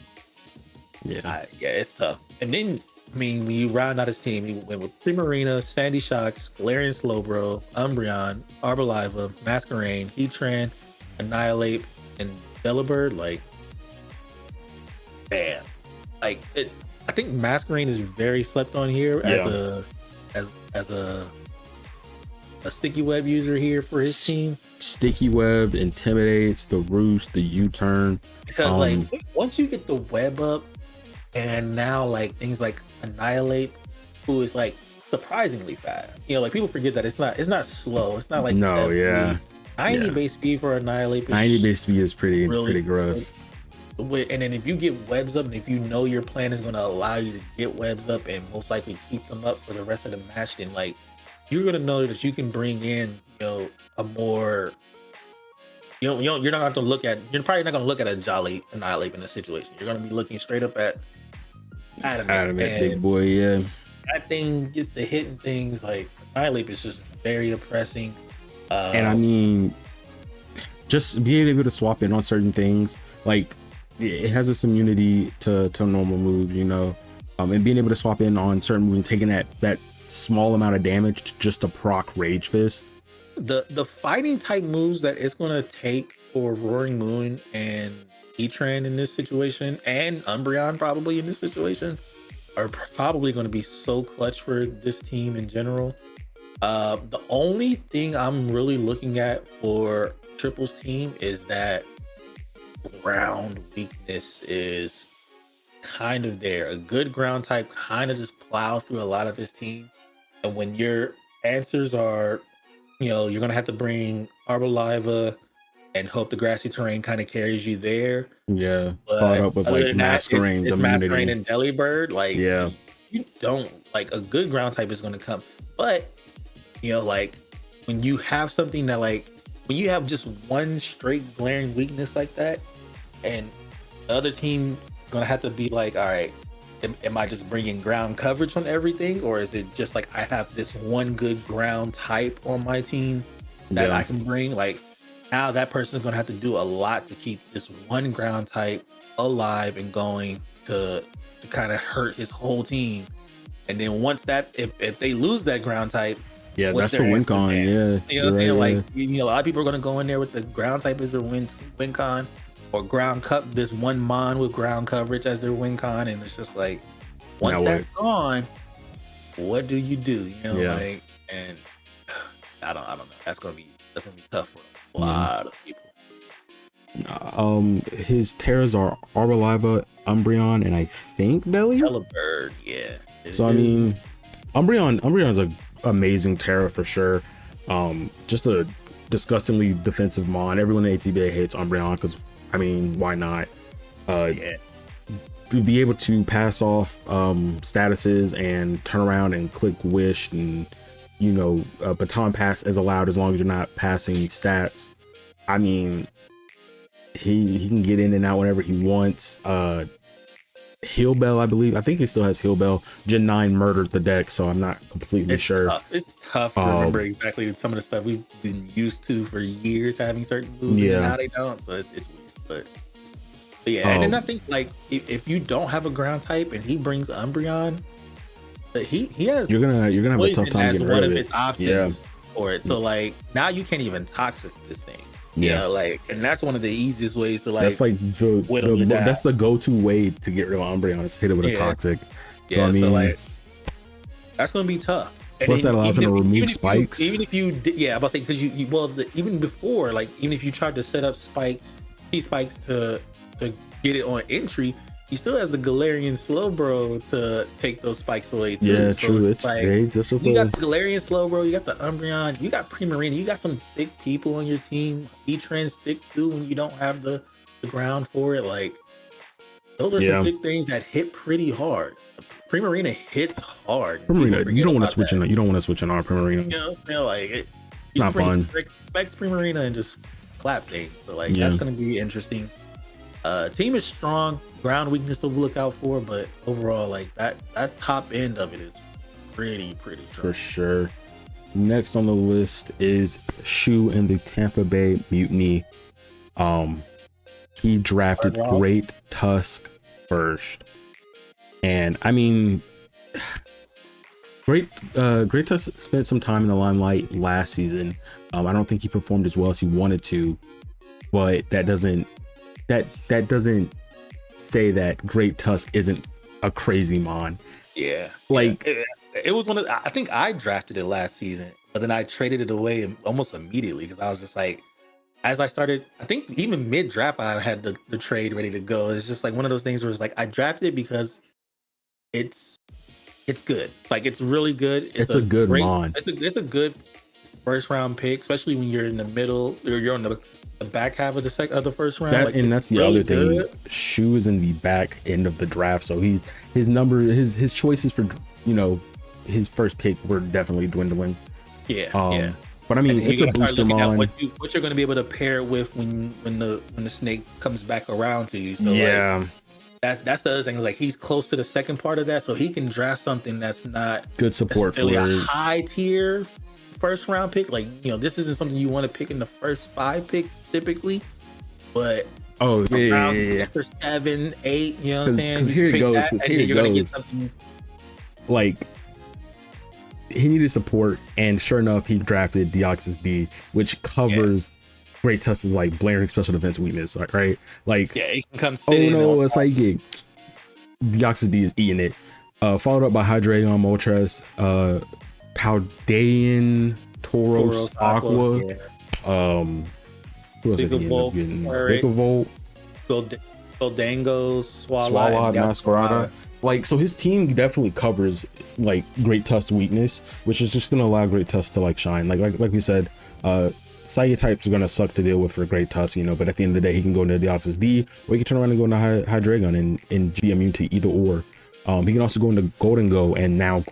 B: it's tough. And then when you round out his team, he went with Primarina, Sandy Shocks, Galarian Slowbro, Umbreon, Arboliva, Masquerain, Heatran, Annihilate, and Delibird. Man, I think Masquerain is very slept on here as a sticky web user here for his team.
A: Sticky web intimidates the Roost, the U-turn.
B: Because once you get the web up, and now things like Annihilate, who is surprisingly fast. People forget that it's not slow. It's not 90 base speed for Annihilate.
A: 90 base speed is pretty gross.
B: And then if you get webs up, and if you know your plan is going to allow you to get webs up and most likely keep them up for the rest of the match, then you're going to know that you can bring in a more you're not going to look at, you're probably not going to look at a Jolly Annihilate in this situation. You're going to be looking straight up at Adamant,
A: big boy, yeah.
B: That thing gets the hitting things. Like Annihilate is just very oppressing.
A: And I mean, just being able to swap in on certain things, like it has this immunity to normal moves, you know, and being able to swap in on certain moves and taking that small amount of damage just to proc Rage Fist.
B: The fighting type moves that it's going to take for Roaring Moon and Etran in this situation, and Umbreon probably in this situation, are probably going to be so clutch for this team in general. The only thing I'm really looking at for Triple's team is that ground weakness is kind of there. A good ground type kind of just plows through a lot of his team. And when your answers are, you're going to have to bring Arboliva and hope the grassy terrain kind of carries you there.
A: Yeah. Followed up with like Masquerade's immunity.
B: Masquerade and Delibird. Like,
A: yeah.
B: You don't, like, a good ground type is going to come. But, like when you have something that, like, when you have just one straight glaring weakness like that, and the other team gonna have to be like, all right, am I just bringing ground coverage on everything, or is it just like I have this one good ground type on my team that I can bring? Like, now that person's gonna have to do a lot to keep this one ground type alive and going to kind of hurt his whole team. And then once that, if they lose that ground type,
A: that's the win con. Yeah,
B: you know what I'm saying? Like, a lot of people are gonna go in there with the ground type as their win con, or ground cup this one mon with ground coverage as their win con, and it's just like, once that's gone, what do you do? Like, and I don't know. That's gonna be tough for a lot of people.
A: His Terras are Arboliva, Umbreon, and I think
B: Delibird. Yeah.
A: So I mean, Umbreon's a amazing Terra for sure. Just a disgustingly defensive mon. Everyone in ATBA hates Umbreon because, I mean, why not? To be able to pass off statuses and turn around and click wish, and baton pass is allowed as long as you're not passing stats. I mean, he can get in and out whenever he wants. Heal Bell, I believe. I think he still has Heal Bell. Gen 9 murdered the deck, so I'm not completely sure.
B: It's tough to remember exactly some of the stuff we've been used to for years, having certain moves, and now they don't. So it's weird. But yeah, and then I think, like, if you don't have a ground type and he brings Umbreon, he has,
A: you're gonna have a tough time getting rid of it.
B: Its options for it. So like, now you can't even toxic this thing. Like, and that's one of the easiest ways to, like,
A: that's like that's the go-to way to get rid of Umbreon, is hit it with a toxic.
B: So I mean, so, like, that's gonna be tough.
A: Plus, that allows him to remove spikes.
B: Even if you did, I'm about to say, because even before, like, even if you tried to set up T-spikes to get it on entry, he still has the Galarian Slowbro to take those spikes away too.
A: Yeah, so true. It's
B: like,
A: just
B: you got the Galarian Slowbro, you got the Umbreon, you got Primarina, you got some thick people on your team. E-Trans thick too when you don't have the ground for it. Like, those are some big things that hit pretty hard. Primarina hits hard.
A: Primarina, you don't want to switch in. You don't want to switch in on Primarina.
B: It's like it.
A: Not fun.
B: Specs Primarina and just clap things. So like, that's gonna be interesting. Team is strong. Ground weakness to look out for, but overall, like, that top end of it is pretty strong.
A: For sure. Next on the list is Shu and the Tampa Bay Mutiny. He drafted Great Tusk first, and I mean, Great Tusk spent some time in the limelight last season. I don't think he performed as well as he wanted to, but that doesn't say that Great Tusk isn't a crazy mon. Like,
B: it was one of, I think I drafted it last season, but then I traded it away almost immediately because I was just like, as I started, I think even mid draft I had the trade ready to go. It's just like one of those things where it's like, I drafted it because it's good. Like, it's really good.
A: It's a good mon.
B: It's a good first round pick, especially when you're in the middle, or you're on the back half of the first round.
A: That's the other thing. Shu is in the back end of the draft, so his choices for his first pick were definitely dwindling. But But I mean, it's a booster mon.
B: What you're going to be able to pair it with when the snake comes back around to you. So
A: yeah,
B: like, that's the other thing. Like he's close to the second part of that, so he can draft something that's not
A: good support for
B: a high tier first round pick. Like, you know, this isn't something you want to pick in the first 5 pick typically, but for 7, 8, you know what I'm saying?
A: Because here it goes. Because here it goes. Like, he needed support, and sure enough, he drafted Deoxys D, which covers Great Tusk's like blaring special defense weakness, like, right? Like,
B: it can come sit
A: a psychic. Deoxys D is eating it. Followed up by Hydreigon, Moltres, Paldean, Tauros, Aqua. Who else did he end up getting? Vikavolt,
B: Goldango,
A: Swallow, Masquerada. Like, so his team definitely covers like Great Tusk's weakness, which is just gonna allow Great Tusk to like shine. Like we said, Psychic types are gonna suck to deal with for Great Tusk, you know. But at the end of the day, he can go into the Deoxys D, or he can turn around and go into Hydreigon and be immune to either or. He can also go into Golden Go, and now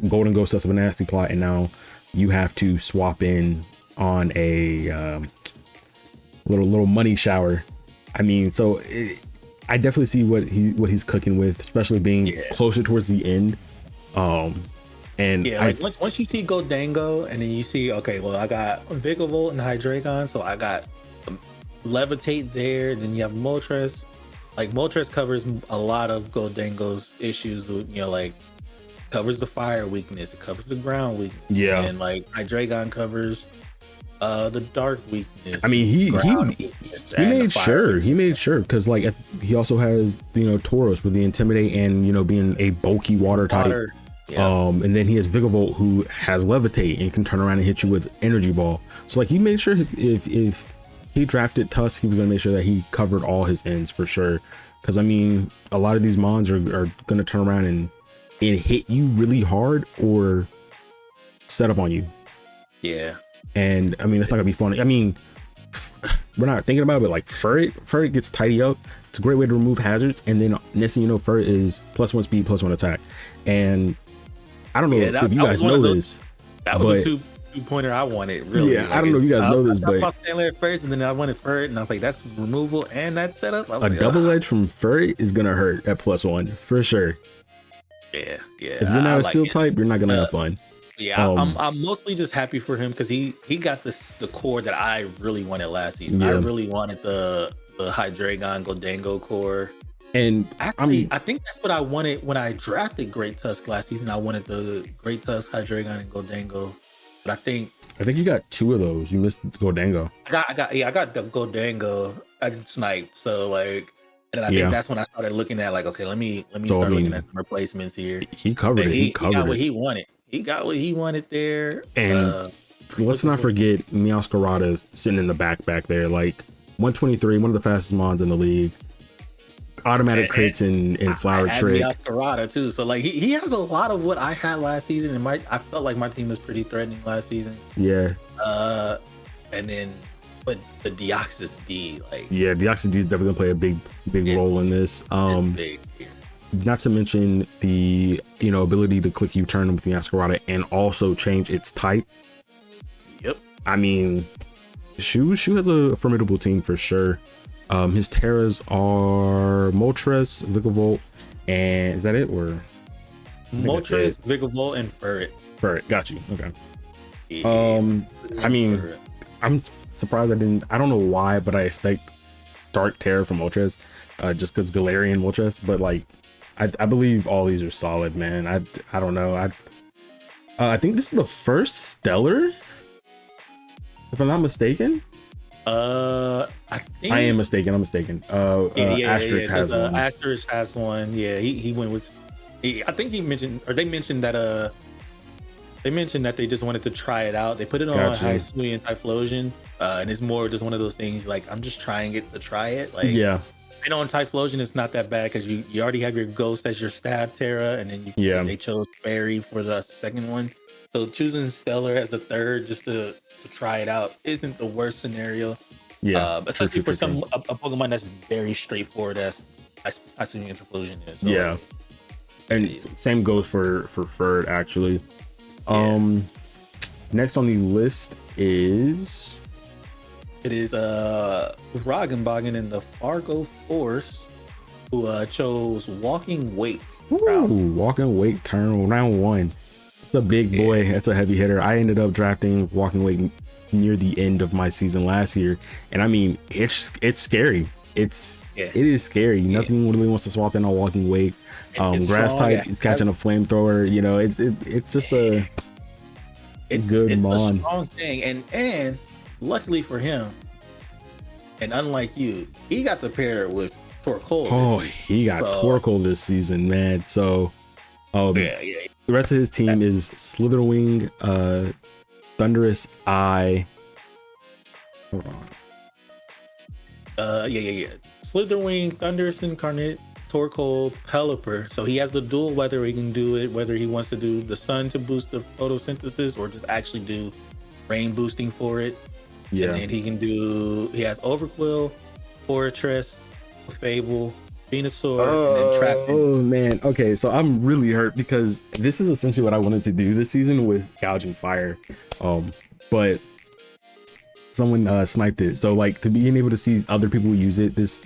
A: Golden Go sets up a nasty plot, and now you have to swap in on a little money shower. I mean, so I definitely see what he's cooking with, especially being closer towards the end. And
B: like once you see Goldango, and then you see, okay, well, I got Vikavolt and Hydreigon, so I got Levitate there. Then you have Moltres. Like, Moltres covers a lot of Goldango's issues with, you know, like, covers the fire weakness, it covers the ground weakness. Yeah. And like Hydreigon covers the dark weakness.
A: I mean, he made sure because like he also has, you know, Tauros with the Intimidate and, you know, being a bulky water type. Yeah. And then he has Vikavolt, who has Levitate and can turn around and hit you with Energy Ball. So like, he made sure if he drafted Tusk, he was gonna make sure that he covered all his ends for sure. Because I mean, a lot of these mons are gonna turn around and hit you really hard or set up on you.
B: Yeah.
A: And I mean, it's not gonna be fun. I mean, we're not thinking about it, but like Furret gets tidy up. It's a great way to remove hazards. And then next thing you know, Furret is +1 speed, +1 attack. And I don't know if you guys know this.
B: That was a two-pointer I wanted, really.
A: Yeah, like, I don't know if you guys know this, but
B: I Stanley at first, and then I wanted Furret, and I was like, that's removal and that setup.
A: A double edge from Furret is gonna hurt at +1 for sure.
B: Yeah.
A: If you're not a steel type, you're not gonna have fun.
B: Yeah, I'm mostly just happy for him because he got the core that I really wanted last season. I really wanted the Hydreigon Goldango core.
A: And
B: actually, I think that's what I wanted when I drafted Great Tusk last season. I wanted the Great Tusk, Hydreigon, and Goldango. But I think
A: you got 2 of those. You missed Goldango.
B: I got the Goldango. I did snipe. So like, and I think that's when I started looking at like, okay, let me start looking at some replacements here.
A: He covered it. He
B: got what he wanted. He got what he wanted there.
A: And let's not forget Meowscarada sitting in the back there, like 123, one of the fastest mons in the league. Automatic crits in Flower Trick.
B: Meowscarada too. So like he has a lot of what I had last season, and I felt like my team was pretty threatening last season.
A: Yeah.
B: And then but the Deoxys D, like
A: Deoxys D is definitely gonna play a big role in this. Not to mention the, you know, ability to click U-turn with Meowscarada and also change its type.
B: Yep.
A: I mean, Shu has a formidable team for sure. His Terras are Moltres, Vikavolt, and is that it? Or
B: Moltres, Vikavolt, and Furret.
A: Got you. Okay. I mean, I'm surprised I don't know why, but I expect Dark Terror from Moltres, just because Galarian Moltres, but like, I believe all these are solid, man. I don't know. I think this is the first Stellar, if I'm not mistaken.
B: I
A: am mistaken. I'm mistaken. Asterisk has one.
B: Asterisk has one. Yeah, he went with. I think he mentioned, or they mentioned that they just wanted to try it out. They put it on Hisuian Typhlosion, and it's more just one of those things like, I'm just trying it to try it. Like, I know on Typhlosion it's not that bad because you already have your Ghost as your Stab Terra, and then they chose Fairy for the second one. So choosing Stellar as the third just to try it out isn't the worst scenario. Yeah, especially for a Pokemon that's very straightforward as Hisuian Typhlosion is. So,
A: and same goes for Furret actually. Next on the list is
B: Roggenbogen in the Fargo Force, who chose Walking Wake.
A: Ooh, Walking Wake turn round 1. It's a big boy. That's a heavy hitter. I ended up drafting Walking Wake near the end of my season last year, and I mean it's scary. It is scary. Nothing really wants to swap in on Walking Wake. Grass type is catching a flamethrower. You know, it's just a good mon.
B: A strong thing, and luckily for him, and unlike you, he got to pair with Torkoal.
A: Oh, he got Torkoal this season, man. So, the rest of his team is Slitherwing, Thunderous Eye. Hold on.
B: Slitherwing, Thunderous Incarnate, Torkoal, Pelipper. So he has the dual, whether he can do it, whether he wants to do the sun to boost the photosynthesis or just actually do rain boosting for it. Yeah. And then he has Overquill, Fortress, Fable, Venusaur, and then Trapinch.
A: Oh man. Okay, so I'm really hurt because this is essentially what I wanted to do this season with Gouging Fire. But someone sniped it. So like, to being able to see other people use it this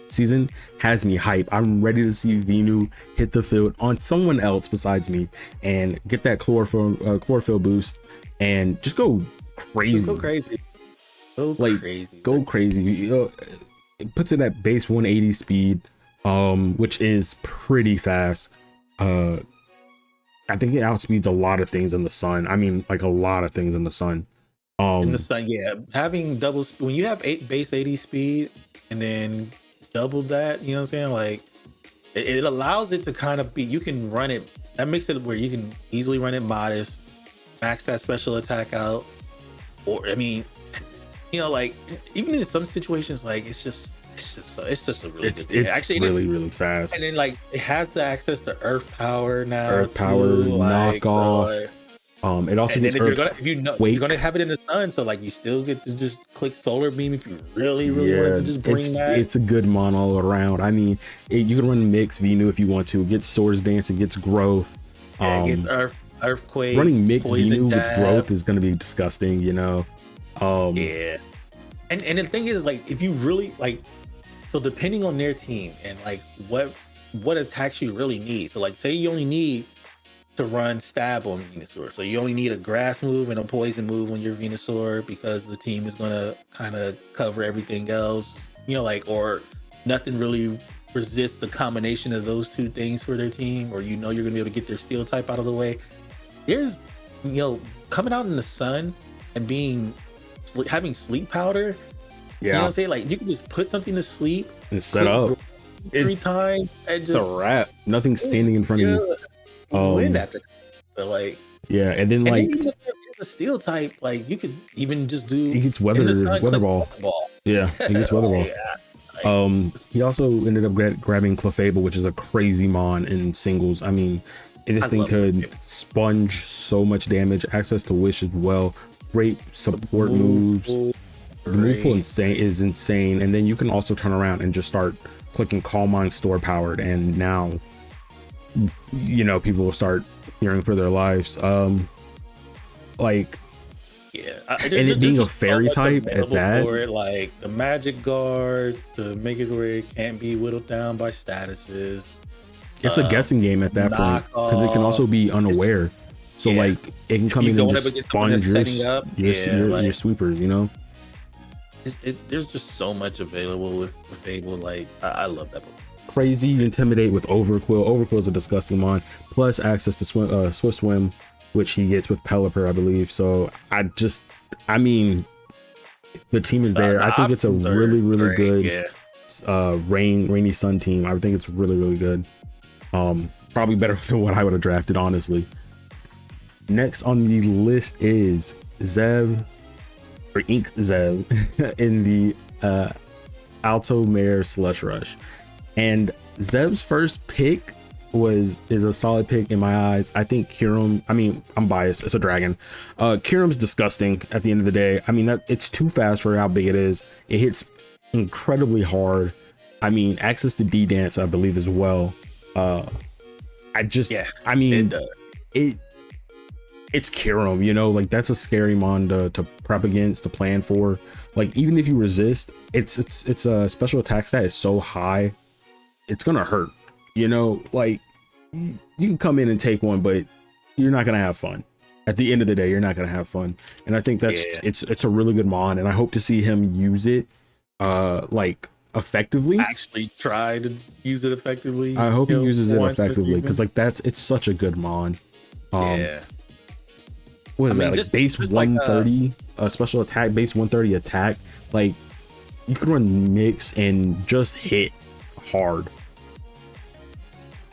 A: season has me hype. I'm ready to see Venu hit the field on someone else besides me and get that chlorophyll boost and just go crazy. Go crazy. It puts it at base 180 speed, which is pretty fast. I think it outspeeds a lot of things in the sun. I mean, like a lot of things in the sun.
B: In the sun, having double when you have base 80 speed and then double that, you know what I'm saying? Like it allows it to kind of be, you can run it. That makes it where you can easily run it modest, max that special attack out, or I mean, you know, like even in some situations, like it's just a really good thing. Actually,
A: really fast.
B: And then like it has the access to Earth Power now.
A: Earth Power knockoff. It also gets
B: you're gonna have it in the sun, so like you still get to just click Solar Beam if you really want to just bring that.
A: It's a good mon all around. I mean, you can run Mix Venu if you want to. It gets Swords Dance, it gets Growth.
B: It gets Earthquake.
A: Running Mix Venu with Growth is gonna be disgusting, you know.
B: And the thing is, like, if you really like, so depending on their team and like what attacks you really need. So like, say you only need to run Stab on Venusaur, so you only need a Grass move and a Poison move on your Venusaur because the team is gonna kind of cover everything else, you know, like, or nothing really resists the combination of those two things for their team, or you know you're gonna be able to get their Steel type out of the way. There's, you know, coming out in the sun and having Sleep Powder. You know what I'm saying? Like you can just put something to sleep
A: and set up
B: 3 times and just
A: the wrap. Nothing standing in front of you.
B: Win that. So like,
A: and then like
B: the Steel type, like you could even just do.
A: He gets weather ball. Yeah, he gets weather ball. He also ended up grabbing Clefable, which is a crazy mon in singles. I mean, this thing could sponge so much damage. Access to Wish as well. Great support moves. The move pool is insane, and then you can also turn around and just start clicking Calm Mind Store Powered, and now, you know, people will start fearing for their lives. And it being a fairy type at that,
B: for it, like the Magic Guard to make it where it can't be whittled down by statuses.
A: It's a guessing game at that point because it can also be unaware. So like it can come in and just sponge your sweepers, you know.
B: There's just so much available with Fable. Like I love that book.
A: Crazy Intimidate with Overquill. Overquill is a disgusting mon. Plus access to Swift Swim, which he gets with Pelipper, I believe. So I mean, the team is there. I think it's a really good rainy sun team. I think it's really good. Probably better than what I would have drafted, honestly. Next on the list is Zev, or Ink Zev, in the Alto Mare Slush Rush. And Zev's first pick is a solid pick in my eyes. I think Kyurem, I mean, I'm biased, it's a dragon. Kyurem's disgusting at the end of the day. I mean, it's too fast for how big it is. It hits incredibly hard. I mean, access to D-Dance, I believe, as well. I mean, it's Kirim, you know, like that's a scary mon to prep against, to plan for. Like even if you resist, it's a special attack stat is so high, it's gonna hurt. You know, like you can come in and take one, but you're not gonna have fun. At the end of the day, you're not gonna have fun. And I think that's it's a really good mon, and I hope to see him use it like effectively.
B: Actually try to use it effectively.
A: I hope he uses it effectively, because like it's such a good mon. What is that? Like just, base 130, like, special attack, base 130 attack. Like you can run mix and just hit hard.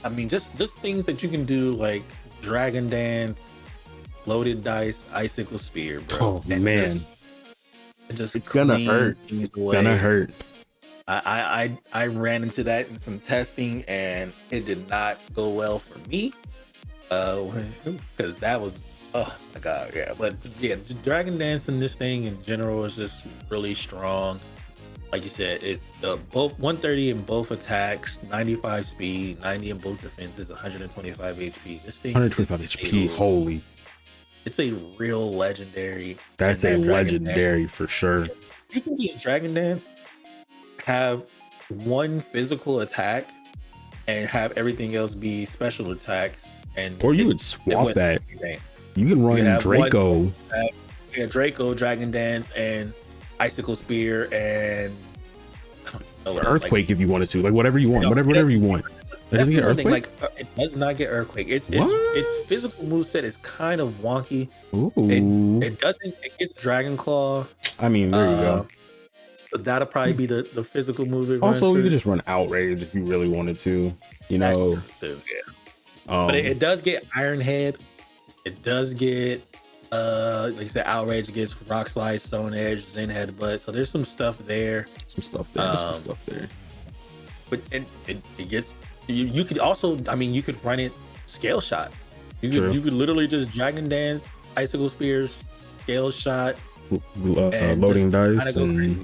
B: I mean, just things that you can do, like Dragon Dance, Loaded Dice, Icicle Spear, bro.
A: Oh and man, it's gonna hurt. It's gonna hurt.
B: I ran into that in some testing, and it did not go well for me. Because that was, oh my god, yeah. But yeah, Dragon Dance in this thing in general is just really strong. Like you said, it's both 130 in both attacks, 95 speed, 90 in both defenses, 125 HP. This thing
A: 125 HP, holy.
B: It's a real legendary.
A: That's a legendary for sure.
B: You can use Dragon Dance, have one physical attack, and have everything else be special attacks.
A: Or you would swap that. You can run Draco.
B: Yeah, Draco, Dragon Dance, and Icicle Spear, and I don't know,
A: Earthquake, like, if you wanted to, like whatever you want, whatever you want. It doesn't get Earthquake.
B: Like it does not get Earthquake. Its physical moveset is kind of wonky.
A: Ooh.
B: It doesn't. It gets Dragon Claw.
A: I mean, there you go.
B: But that'll probably be the physical move.
A: Also, you could just run Outrage if you really wanted to. You know.
B: Yeah. But it does get Iron Head. It does get like you said, Outrage, gets Rock Slide, Stone Edge, Zen Headbutt. So there's some stuff there. But it gets you could also, I mean, you could run it Scale Shot. You could literally just Dragon Dance, Icicle Spears, Scale Shot,
A: loading dice, and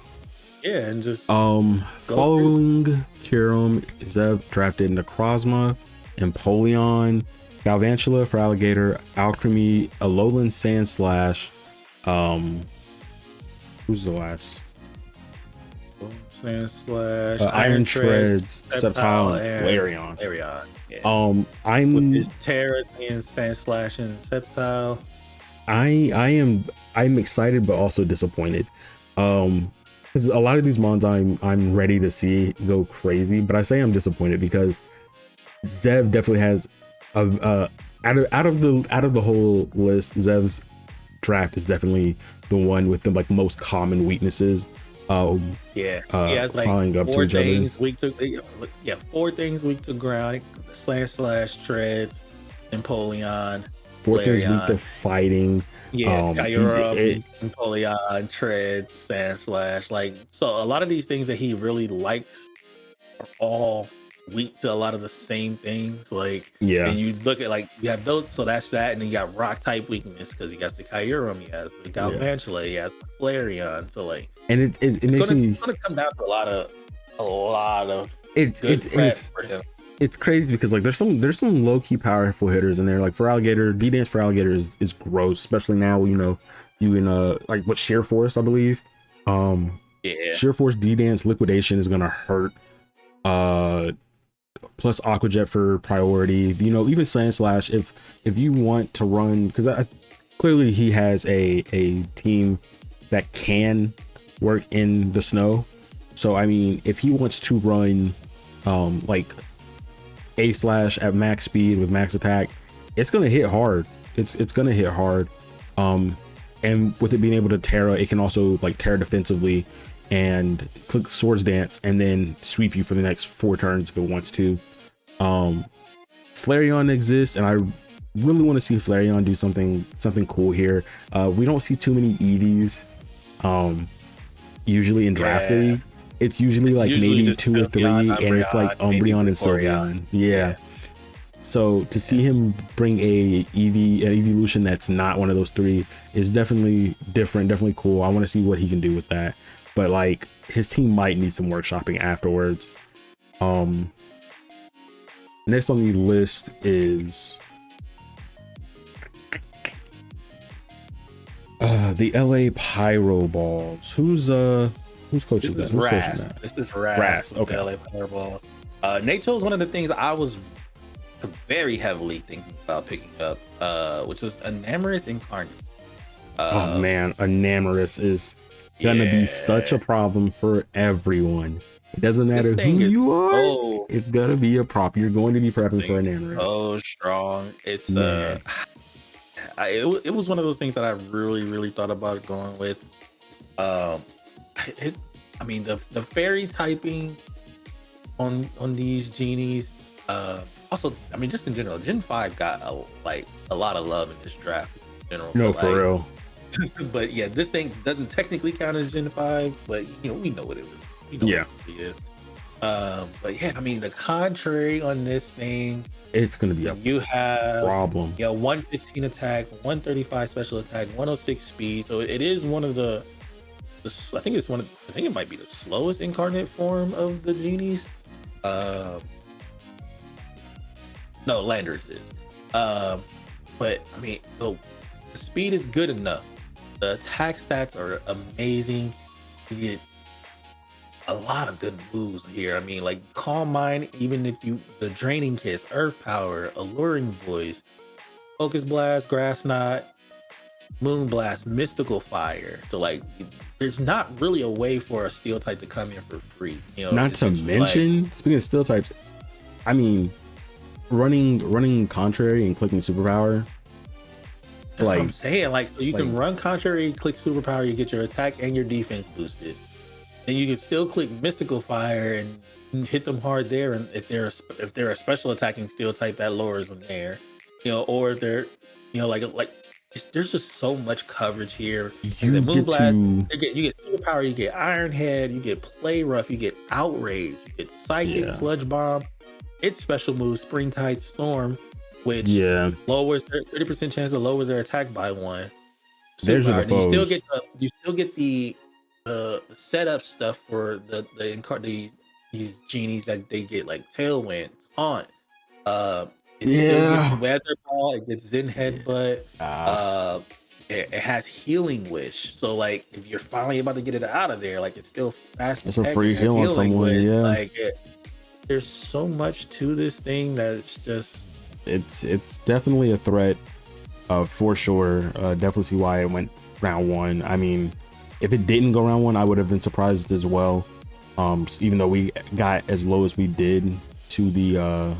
B: and just
A: following Kirim, Zev drafted Necrozma, Empoleon, Galvantula for Alligator, Alchemy, Alolan Sandslash. Who's the last?
B: Sandslash,
A: Iron Treads, Sceptile, and Flareon.
B: Yeah.
A: I'm
B: with his Terra and Sandslash and Sceptile.
A: I'm excited but also disappointed. Because a lot of these mons I'm ready to see go crazy, but I say I'm disappointed because Zev definitely has out of the whole list, Zev's draft is definitely the one with the like most common weaknesses.
B: He has like four things weak to ground, slash treads, Empoleon,
A: four things weak to fighting.
B: Kyurem, Empoleon, treads, Sandslash. Like, so a lot of these things that he really likes are all weak to a lot of the same things. Like, and you look at, like, you have those, so that's that, and then you got rock type weakness because he has the Kyurem, he has the Galvantula, he has the Flareon. So like,
A: and it makes
B: it's gonna come down to a lot of
A: it's crazy because like there's some low-key powerful hitters in there. Like for Alligator, D-Dance for Alligator is gross, especially now, you know, you can like what Sheer Force, I believe. Sheer Force D-Dance Liquidation is gonna hurt. Plus Aqua Jet for priority, you know, even Sandslash if you want to run, because clearly he has a team that can work in the snow. So I mean, if he wants to run like A slash at max speed with max attack, it's gonna hit hard. It's gonna hit hard. And with it being able to Terra, it can also like Terra defensively and click Swords Dance and then sweep you for the next 4 turns if it wants to. Flareon exists, and I really want to see Flareon do something cool here. We don't see too many EVs usually in Draft League. It's usually like maybe 2 or 3, and it's like Umbreon and Sylveon. So to see him bring an evolution that's not one of those 3 is definitely different, definitely cool. I want to see what he can do with that. But like his team might need some workshopping afterwards. Next on the list is The LA Pyro Balls. Who's coaching that? Who's coaching that?
B: This is Rast.
A: Okay.
B: The LA Pyro Balls. Nacho is one of the things I was very heavily thinking about picking up, which was Enamorous Incarnate.
A: Oh man, Enamorous is gonna be such a problem for everyone. It doesn't matter who you are. It's gonna be a prop. You're going to be prepping for Enamorous.
B: Oh, strong. It's it was one of those things that I really thought about going with. I mean the fairy typing on these genies. Also, I mean, just in general, Gen 5 got a lot of love in this draft in general.
A: No, for real.
B: But yeah, this thing doesn't technically count as Gen 5, but we know what it is. We know what it is. But yeah, I mean, the contrary on this thing,
A: it's gonna be
B: you have
A: problem.
B: 115 attack, 135 special attack, 106 speed. So it is one of the I think it might be the slowest incarnate form of the genies. No, Landers is. But I mean, the speed is good enough. The attack stats are amazing. You get a lot of good moves here. I mean, like Calm Mind, even if the Draining Kiss, Earth Power, Alluring Voice, Focus Blast, Grass Knot, Moon Blast, Mystical Fire. So like, there's not really a way for a steel type to come in for free.
A: Not to mention, speaking of steel types, I mean, running contrary and clicking superpower.
B: That's what I'm saying. Like, so you can run contrary, click superpower, you get your attack and your defense boosted. Then you can still click Mystical Fire and hit them hard there. And if they're a special attacking steel type, that lowers them there. Or if they're, there's just so much coverage here. You get superpower, you get Iron Head, you get Play Rough, you get Outrage, you get Psychic, Sludge Bomb. Its special move, Springtide Storm, which lowers 30% chance to lower their attack by 1.
A: There's the foes.
B: You still get the setup stuff for these genies that they get, like Tailwind, Taunt. It gets Weather Ball, it gets Zen Headbutt. It has Healing Wish. So like, if you're finally about to get it out of there, like it's still fast.
A: It's a free heal on someone.
B: There's so much to this thing that
A: it's definitely a threat, for sure. Definitely see why it went round 1. I mean, if it didn't go round 1, I would have been surprised as well. Even though we got as low as we did to the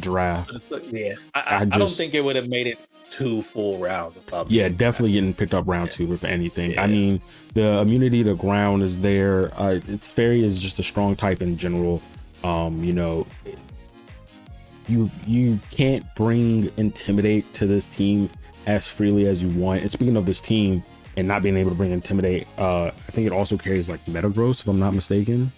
A: draft.
B: I don't think it would have made it 2 full rounds.
A: Definitely getting picked up round 2 if anything. I mean, the immunity to ground is there. Its fairy is just a strong type in general. You can't bring Intimidate to this team as freely as you want. And speaking of this team and not being able to bring Intimidate, I think it also carries like Metagross, if I'm not mistaken.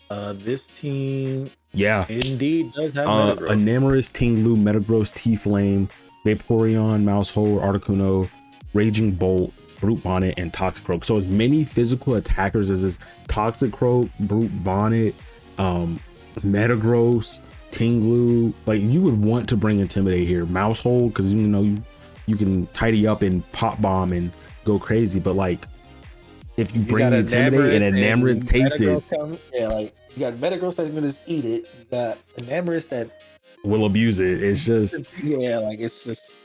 B: This team
A: indeed
B: does have Metagross.
A: Enamorous, Tinglu, Metagross, T-Flame, Vaporeon, Maushold, Articuno, Raging Bolt, Brute Bonnet, and Toxicroak. So as many physical attackers as this Toxicroak, Brute Bonnet, Metagross, Tinglu, like you would want to bring Intimidate here. Maushold, because you can tidy up and pop bomb and go crazy, but like if you bring Intimidate and Enamorous takes it,
B: you got Metagross that's gonna just eat it. You got Enamorous that
A: will abuse it. It's just
B: it's just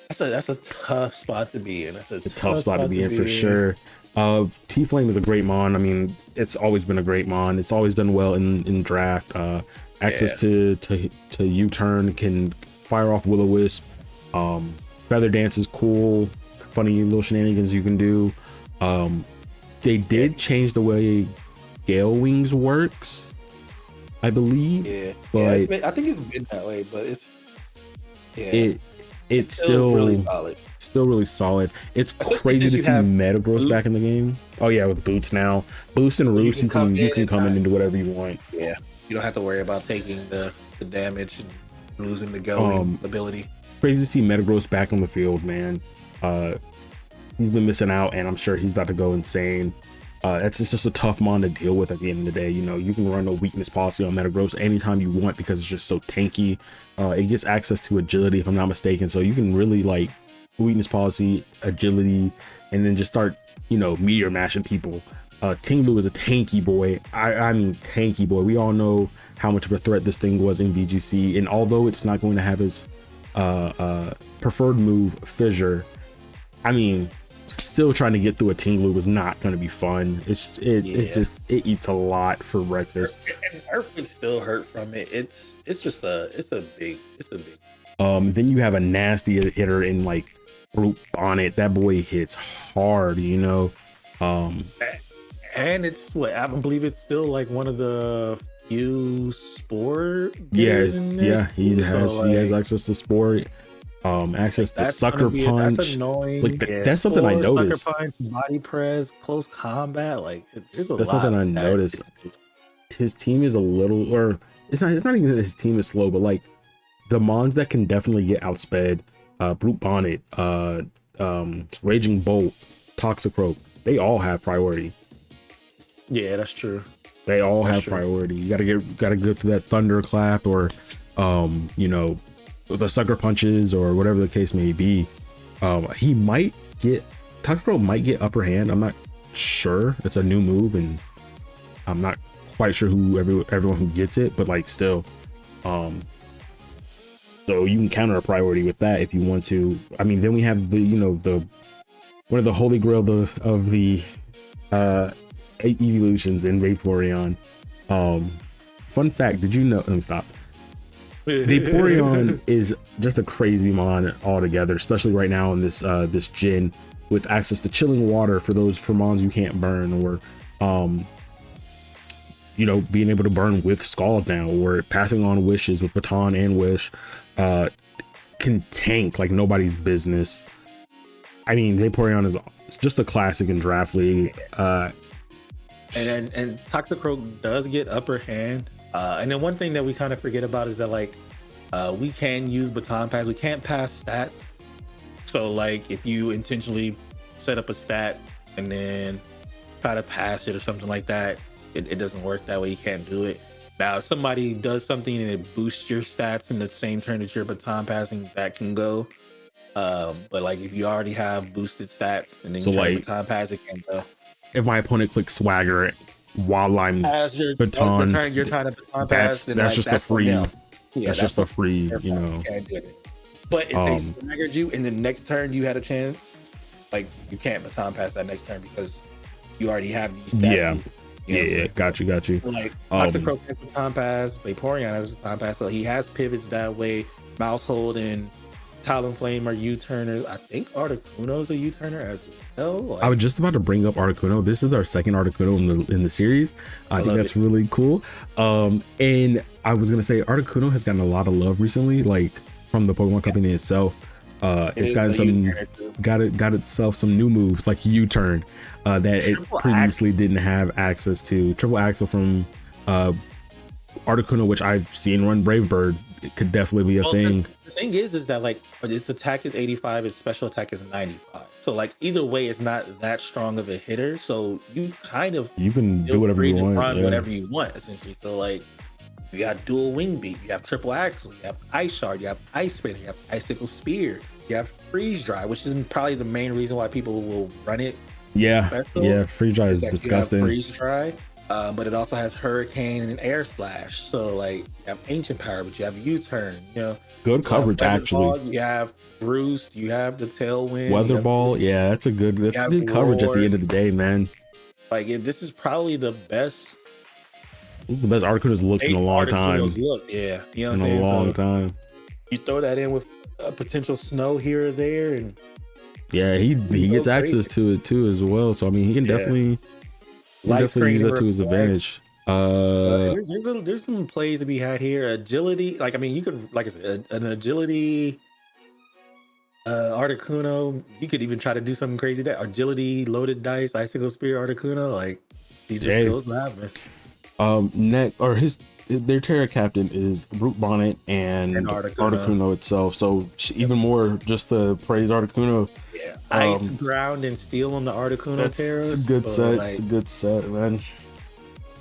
B: that's a tough spot to be in. That's a
A: tough spot to be in for sure. T-Flame is a great mon. I mean, it's always been a great mon. It's always done well in draft. Access to U-turn, can fire off Will-O-Wisp. Feather Dance is cool. Funny little shenanigans you can do. They did change the way Gale Wings works, I believe. But
B: I think it's been that way, but
A: it's still
B: really solid.
A: Still really solid. It's crazy to see Metagross back in the game. Oh yeah, with boots now, boost and roost, you can come in and do whatever you want.
B: Yeah, you don't have to worry about taking the damage and losing the going ability.
A: Crazy to see Metagross back on the field, man. He's been missing out, and I'm sure he's about to go insane. It's just a tough mon to deal with at the end of the day. You can run a weakness policy on Metagross anytime you want because it's just so tanky. It gets access to agility, if I'm not mistaken, so you can really like weakness policy, agility, and then just start, meteor mashing people. Tinglu is a tanky boy. I mean, tanky boy. We all know how much of a threat this thing was in VGC, and although it's not going to have his preferred move, Fissure, I mean, still trying to get through a Tinglu was not going to be fun. It's eats a lot for breakfast.
B: And Earth would still hurt from it. It's a big.
A: Then you have a nasty hitter in like Brute Bonnet. That boy hits hard,
B: And it's I believe it's still like one of the few spore.
A: He has access to spore. Access to sucker punch.
B: That's annoying.
A: That's something I noticed.
B: Sucker punch, body press, close combat.
A: That's something I noticed. His team is a little, or it's not even that his team is slow, but like the mons that can definitely get outsped, Brute Bonnet, Raging Bolt, Toxicroak, they all have priority.
B: Yeah, that's true.
A: They all have priority. You gotta go through that thunderclap or the sucker punches or whatever the case may be. Toxicroak might get upper hand. I'm not sure. It's a new move and I'm not quite sure everyone who gets it, but like still. So you can counter a priority with that if you want to. I mean, then we have the one of the holy grail of the evolutions in Vaporeon. Fun fact, did you know? Let me stop. Vaporeon is just a crazy mon altogether, especially right now in this gen with access to chilling water for mons you can't burn, or being able to burn with Scald now, or passing on wishes with Baton and Wish. Can tank like nobody's business. I mean, Vaporeon is just a classic in Draft League.
B: And Toxicroak does get upper hand. And then one thing that we kind of forget about is that we can use baton pass. We can't pass stats. So like if you intentionally set up a stat and then try to pass it or something like that, it doesn't work that way. You can't do it. Now, if somebody does something and it boosts your stats in the same turn that you're baton passing, that can go. But like if you already have boosted stats and then you try to baton pass, it can go.
A: If my opponent clicks Swagger while I'm baton,
B: you're trying to baton pass,
A: that's just a free.
B: Yeah,
A: that's just a free,
B: Can't do it. But if they swaggered you and the next turn you had a chance, like you can't baton pass that next turn because you already have these stats.
A: Got you.
B: Like Toxicroak has baton pass, Vaporeon has baton pass, so he has pivots that way. Mouse Hold and Talonflame are U-turners. I think Articuno's a U-turner as well.
A: I was just about to bring up Articuno. This is our second Articuno in the series. I think that's really cool. And I was gonna say Articuno has gotten a lot of love recently, like from the Pokemon Company itself. It's got itself some new moves like U-turn that it previously didn't have access to. Triple Axle from Articuno, which I've seen run Brave Bird. It could definitely be a thing.
B: The thing is that like its attack is 85, its special attack is 95. So like either way, it's not that strong of a hitter. So you can
A: do whatever you want,
B: run whatever you want essentially. So like you got dual wing beat, you have triple axle, you have ice shard, you have ice spin, you have icicle spear, you have freeze dry, which is probably the main reason why people will run it.
A: Freeze dry is disgusting.
B: Freeze dry. But it also has Hurricane and Air Slash. So like you have Ancient Power, but you have U-turn.
A: Good coverage actually.
B: You have Roost. You have the Tailwind.
A: Weather Ball. That's good coverage at the end of the day, man.
B: Like this is probably the best.
A: This is the best Articuno's looked in a long time.
B: Yeah,
A: in a long time.
B: You throw that in with a potential snow here or there, and
A: he gets access to it too as well. So I mean, he can definitely. Definitely use that to his advantage.
B: There's some plays to be had here. Agility, like I mean, you could, like I said, an agility Articuno. You could even try to do something crazy. That agility loaded dice, icicle spear Articuno. Like he just goes live, man.
A: Their Terra captain is Brute Bonnet and Articuno itself. So even more just to praise Articuno.
B: Yeah, ice, ground, and steel on the Articuno Terra.
A: It's a good set. It's a good set, man.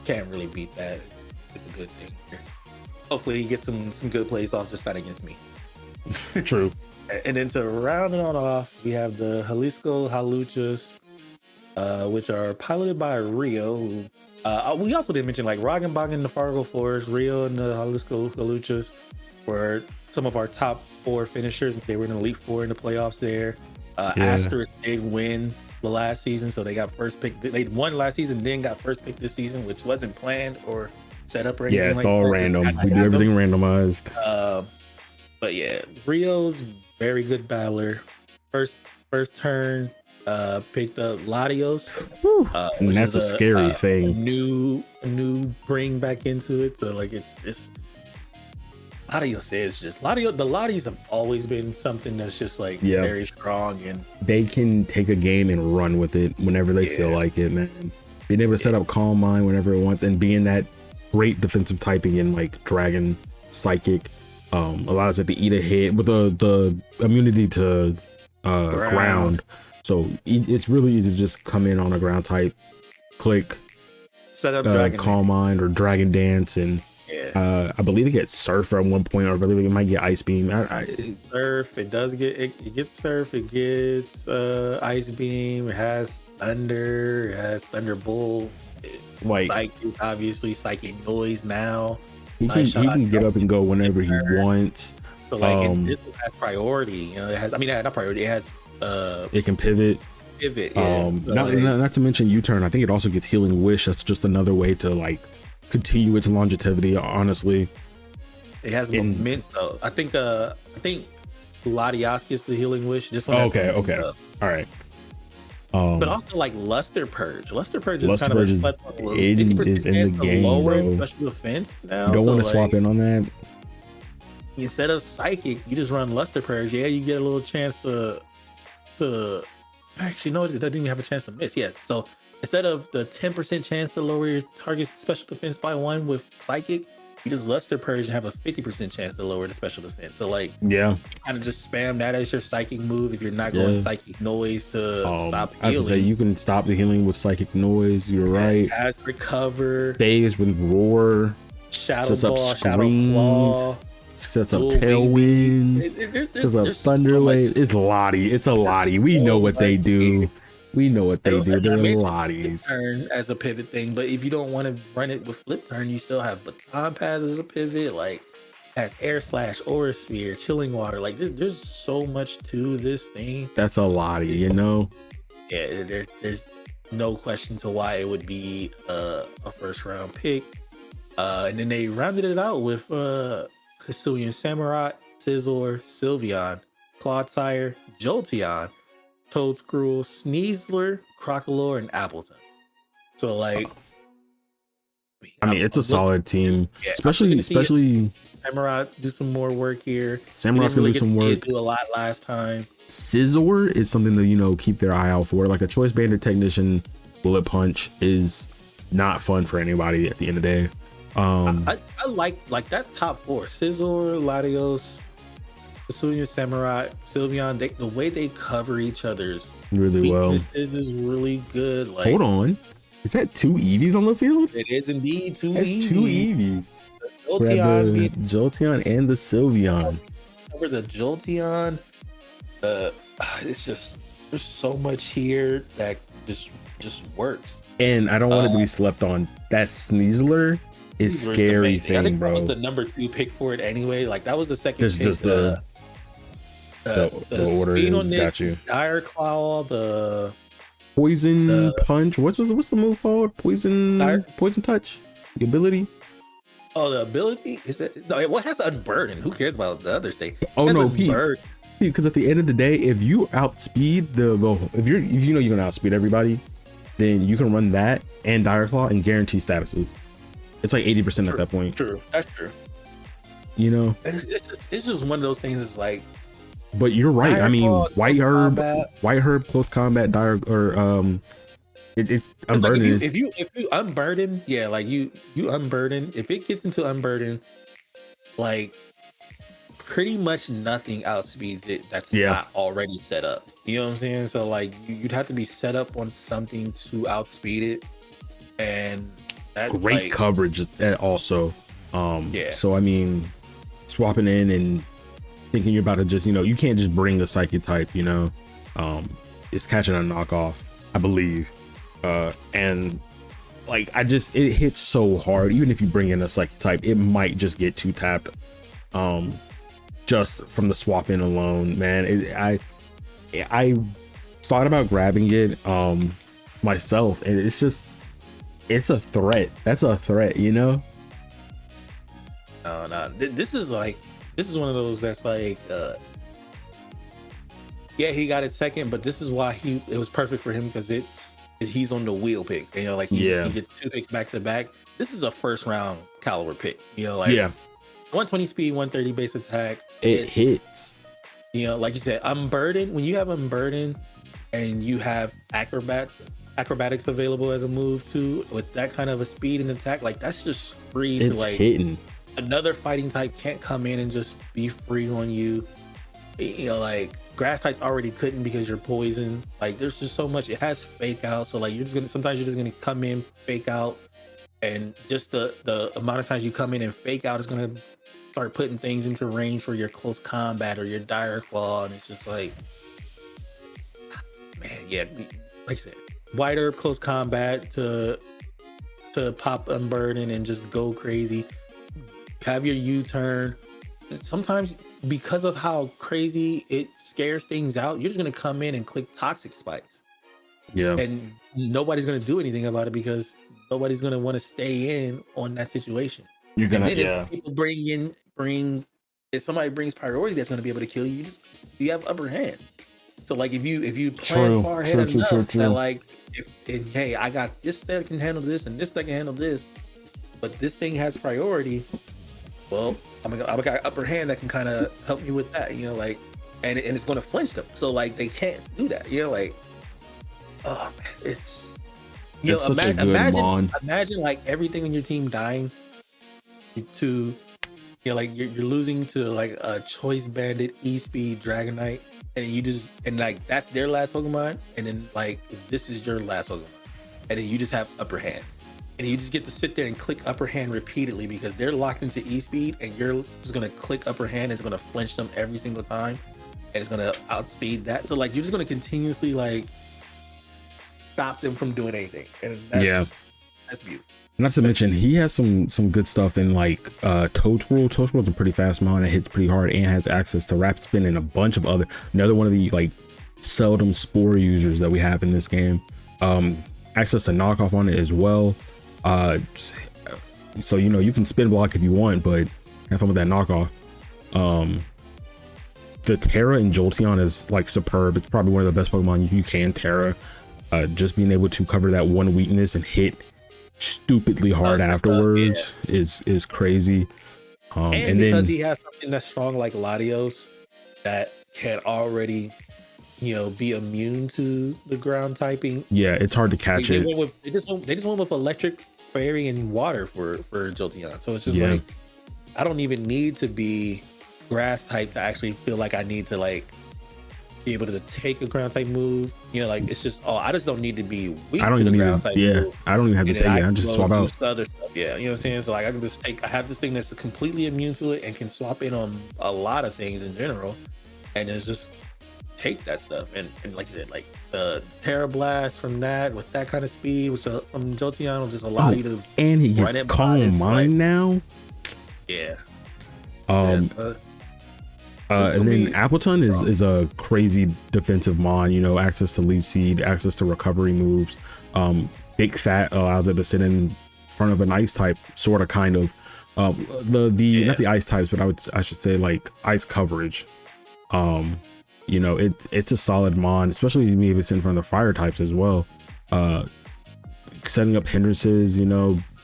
B: Can't really beat that. It's a good thing. Hopefully he gets some good plays off just not against me.
A: True.
B: And then to round it on off, we have the Jalisco Haluchas, which are piloted by Rio. We also didn't mention like Roggenbach and the Fargo Forest, Rio and the Jalisco Haluchas were some of our top 4 finishers. They were in the Elite Four in the playoffs there. Asterisk did win the last season, so they got first pick. They won last season, then got first pick this season, which wasn't planned or set up or anything.
A: Yeah, it's all random. We do everything randomized.
B: But yeah, Rio's very good battler. First turn, picked up Latios.
A: And that's a scary thing.
B: A new bring back into it. So like it's Latios is just the Latios have always been something that's just like very strong, and
A: they can take a game and run with it whenever they feel like it, man. Being able to set up Calm Mind whenever it wants, and being that great defensive typing in like Dragon, Psychic, allows it to eat a hit with the immunity to ground. So it's really easy to just come in on a ground type, click,
B: set up Dragon
A: Calm Mind or Dragon Dance, and I believe it gets Surf at one point, or I believe it might get Ice Beam.
B: Surf, it does get it gets Surf, it gets Ice Beam, it has Thunder, it has Thunderbolt, obviously Psychic Noise now.
A: He can get up and go whenever he wants.
B: So like this has priority, you know. It has, not priority. It has
A: it can pivot. Not to mention U-turn. I think it also gets Healing Wish. That's just another way to like continue its longevity. Honestly,
B: it has momentum. I think Latias gets the Healing Wish. This one.
A: Okay. All right.
B: But also like Luster Purge is kind of a slept on.
A: Is in the game, bro.
B: Special defense now.
A: You don't want to swap in on that.
B: Instead of Psychic, you just run Luster Purge. Yeah, you get a little chance to actually no, it doesn't even have a chance to miss. Yeah, so instead of the 10% chance to lower your target's special defense by 1 with Psychic, you just Luster Purge and have a 50% chance to lower the special defense. So like,
A: you
B: kind of just spam that as your Psychic move if you're not going Psychic Noise to stop healing.
A: I was gonna say you can stop the healing with Psychic Noise. You're right.
B: Has Recover.
A: Phase with Roar.
B: Shadow Ball, Shadow Claw.
A: Sets up Tailwinds. Sets up Thunderwave. It's Lottie. It's a Lottie. We know what they do. We know what they do. They're Lotties.
B: Turn as a pivot thing, but if you don't want to run it with Flip Turn, you still have Baton Pass as a pivot. Like has Air Slash, Aura Sphere, Chilling Water. Like there's so much to this thing.
A: That's a Lottie, you know.
B: Yeah, there's no question to why it would be a first round pick. And then they rounded it out with Hisuian Samurott, Scizor, Sylveon, Clodsire, Jolteon, Toedscruel, Sneasler, Crocalor, and Appleton. So like,
A: it's a solid team, especially
B: Samurott do some more work here.
A: Samurott can do some work.
B: Do a lot last time.
A: Scizor is something to keep their eye out for. Like a Choice Banded Technician Bullet Punch is not fun for anybody at the end of the day.
B: I like that top 4: Scizor, Latios, Hisuian Samurott, Sylveon. The way they cover each other's
A: really well
B: is really good. Like,
A: hold on, is that 2 Eevees on the field?
B: It is indeed 2 Eevees.
A: That's 2 Eevees. The Jolteon and the Sylveon.
B: Over the Jolteon, it's just there's so much here that just works.
A: And I don't want it to be slept on. That Sneasler is scary thing,
B: I think
A: bro.
B: That was the number 2 pick for it anyway. Like that was the second
A: pick. Just the order is got you.
B: Dire Claw, the
A: Poison Punch. What's the move called? Poison Touch. The ability.
B: Oh, the ability is that no? What has Unburden? Who cares about the other thing?
A: Oh no, because at the end of the day, if you outspeed if you know you're gonna outspeed everybody, then you can run that and Dire Claw and guarantee statuses. It's like 80% at that point.
B: True, that's true. It's just one of those things. It's like,
A: but you're right. White Herb, Close Combat, Dire or it's Unburden.
B: Like if you unburden, like you unburden. If it gets into unburden, like pretty much nothing outspeeds it that's not already set up. You know what I'm saying? So like you'd have to be set up on something to outspeed it, and that's
A: great coverage also. So swapping in and thinking you're about to just, you can't just bring a psychic type, it's catching a knockoff, I believe. And like, it hits so hard. Even if you bring in a psychic type, it might just get two tapped. Just from the swap in alone, man. I thought about grabbing it myself, and it's a threat. That's a threat,
B: No. This is one of those that's like, yeah, he got it second, but this is why it was perfect for him, because he's on the wheel pick. He gets 2 picks back to back. This is a first round caliber pick. 120 speed, 130 base attack.
A: It hits.
B: Like you said, Unburden. When you have Unburden and you have acrobatics available as a move too, with that kind of a speed and attack, like that's just free to like
A: hitting.
B: Another fighting type can't come in and just be free on you. Like grass types already couldn't because you're poison. Like there's just so much. It has fake out, so like sometimes you're just gonna come in, fake out, and just the amount of times you come in and fake out is gonna start putting things into range for your close combat or your dire claw, and it's just like, man, yeah, like I said, wider close combat to pop Unburden and just go crazy. Have your U-turn. Sometimes because of how crazy it scares things out, you're just gonna come in and click Toxic Spikes.
A: Yeah.
B: And nobody's gonna do anything about it because nobody's gonna want to stay in on that situation.
A: You're gonna,
B: if people if somebody brings priority that's gonna be able to kill you, you have upper hand. So like if you plan far ahead enough that like hey, I got this that can handle this and this that can handle this, but this thing has priority. Well, I got upper hand that can kind of help me with that, like, and it's going to flinch them. So like they can't do that, like, oh man, it's
A: such a good
B: imagine like everything in your team dying to, like you're losing to like a Choice Bandit, E-Speed, Dragonite, and like that's their last Pokemon, and then like this is your last Pokemon, and then you just have upper hand. And you just get to sit there and click upper hand repeatedly because they're locked into E-Speed, and you're just gonna click upper hand. It's gonna flinch them every single time, and it's gonna outspeed that. So like you're just gonna continuously like stop them from doing anything, and that's beautiful.
A: Not to mention he has some good stuff in like Toadstool. Toadstool's a pretty fast mon that hits pretty hard and has access to Rapid Spin and a bunch of another one of the like seldom spore users that we have in this game. Access to knockoff on it as well. So you can spin block if you want, but have fun with that knockoff. The Terra and Jolteon is like superb. It's probably one of the best Pokemon you can Terra. Just being able to cover that one weakness and hit stupidly hard afterwards is crazy.
B: And because he has something that's strong like Latios that can already be immune to the ground typing.
A: Yeah, it's hard to catch it.
B: They just went with electric, fairy, and water for Jolteon. So it's just like I don't even need to be grass type to actually feel like I need to like be able to take a ground type move. Like it's just I just don't need to be weak to the ground type move.
A: I don't even have to take it. I just swap out
B: other stuff. Yeah, you know what I'm saying? So like I can just I have this thing that's completely immune to it and can swap in on a lot of things in general, and it's just take that stuff and like you said, like the Terra Blast from that with that kind of speed, which from Jolteon will just allow you to.
A: And he gets Calm Mind now.
B: Yeah.
A: And then Appleton is a crazy defensive mon. Access to Leech Seed, access to recovery moves. Big Fat allows it to sit in front of an ice type, sort of, kind of. Not the ice types, but I should say like ice coverage. It's a solid mon, especially if it's in front of the fire types as well. Setting up hindrances,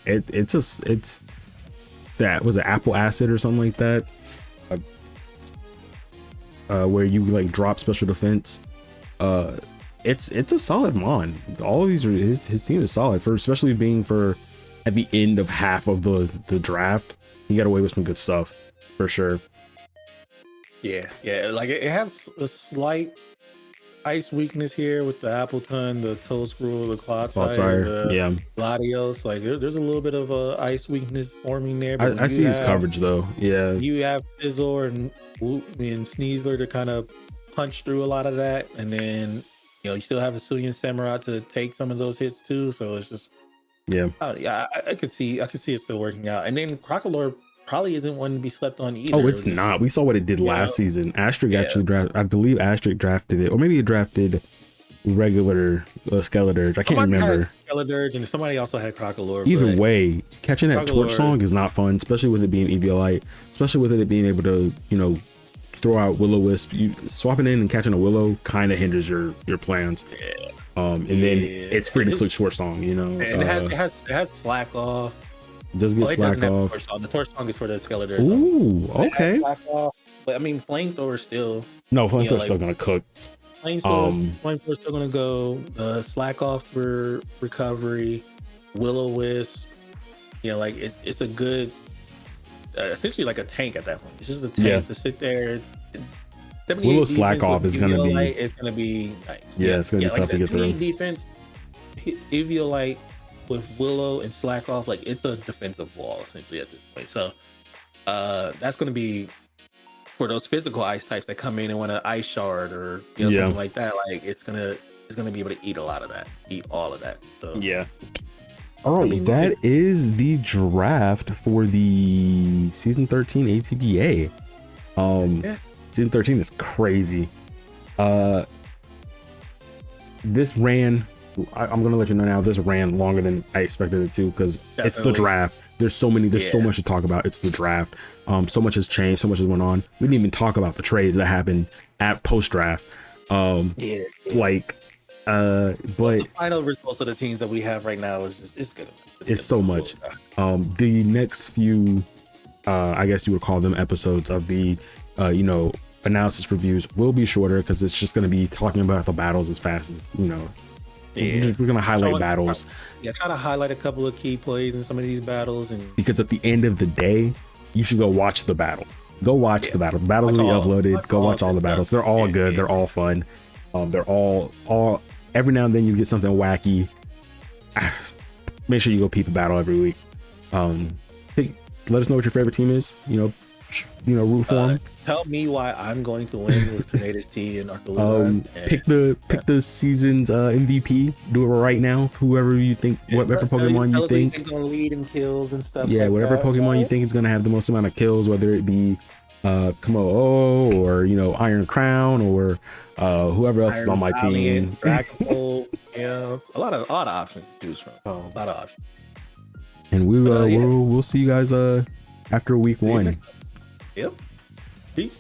A: it's that was it Apple Acid or something like that, where you like drop special defense. It's a solid mon. All of these are his team is solid for, especially being for at the end of half of the draft. He got away with some good stuff for sure.
B: Yeah, like it has a slight ice weakness here with the Appleton, the Toadskrull, the Clodsire,
A: Clodsire,
B: the
A: yeah.
B: Latios. Like there's a little bit of a ice weakness forming there. But when
A: I
B: you
A: see his
B: have
A: coverage though. Yeah.
B: you have Sizzle and Sneasler to kind of punch through a lot of that, and then you still have a Suyan Samurai to take some of those hits too. So it's just
A: yeah.
B: I could see it still working out. And then Crocolore probably isn't one to be slept on either.
A: Oh, it's not. We saw what it did last season. Astric actually drafted. I believe Astric drafted it, or maybe it drafted regular Skeledirge. I can't remember.
B: Skeledirge, and somebody also had Crocolore.
A: Either way, catching that Torch Song is not fun, especially with it being Eviolite, especially with it being able to, throw out Will-O-Wisp. Swapping in and catching a Willow kind of hinders your plans.
B: Yeah.
A: And then it's free to click Short Song,
B: And it has Slack Off.
A: Does get Slack Off.
B: The Torch Song is for the Skeledirge.
A: Ooh, okay.
B: Slack Off. But I mean, Flamethrower still.
A: No, Flamethrower's still gonna cook.
B: Flamethrower's still gonna go. Slack Off for recovery. Will-O-Wisp. It's a good, essentially like a tank at that point. It's just a tank to sit there.
A: Willow Slack Off is gonna be.
B: It's gonna be nice.
A: Yeah, it's gonna be tough to get through.
B: Defense, Eviolite with Willow and Slack Off, it's a defensive wall essentially at this point. So that's gonna be for those physical ice types that come in and want an ice shard or something like that. It's gonna be able to eat all of that. So
A: yeah. All right, that is the draft for the season 13 ATBA. Season 13 is crazy. This ran. I'm gonna let you know now. This ran longer than I expected it to because it's the draft. There's so much to talk about. It's the draft. So much has changed. So much has went on. We didn't even talk about the trades that happened at post draft. But
B: the final results of the teams that we have right now it's good.
A: It's so much. The next few, I guess you would call them episodes of the, analysis reviews will be shorter because it's just going to be talking about the battles as fast as we're going to highlight battles.
B: Try to highlight a couple of key plays in some of these battles, and
A: because at the end of the day, you should go watch the battle. Go watch the battle. The battles will be uploaded. Go watch all the battles. They're all good. They're all fun. They're all. Every now and then you get something wacky. Make sure you go peep a battle every week. Let us know what your favorite team is. Root for them.
B: Tell me why I'm going to win with Tornadoes T and Arcaluzar.
A: Pick the season's MVP. Do it right now. Whoever you think, whatever Pokemon you think
B: gonna lead in kills and stuff.
A: Yeah, whatever Pokemon you think is gonna have the most amount of kills, whether it be Kamo or Iron Crown or whoever else is on my team.
B: It's a lot of options to choose from. A lot of options.
A: And we'll see you guys after week 1.
B: Yep. Peace.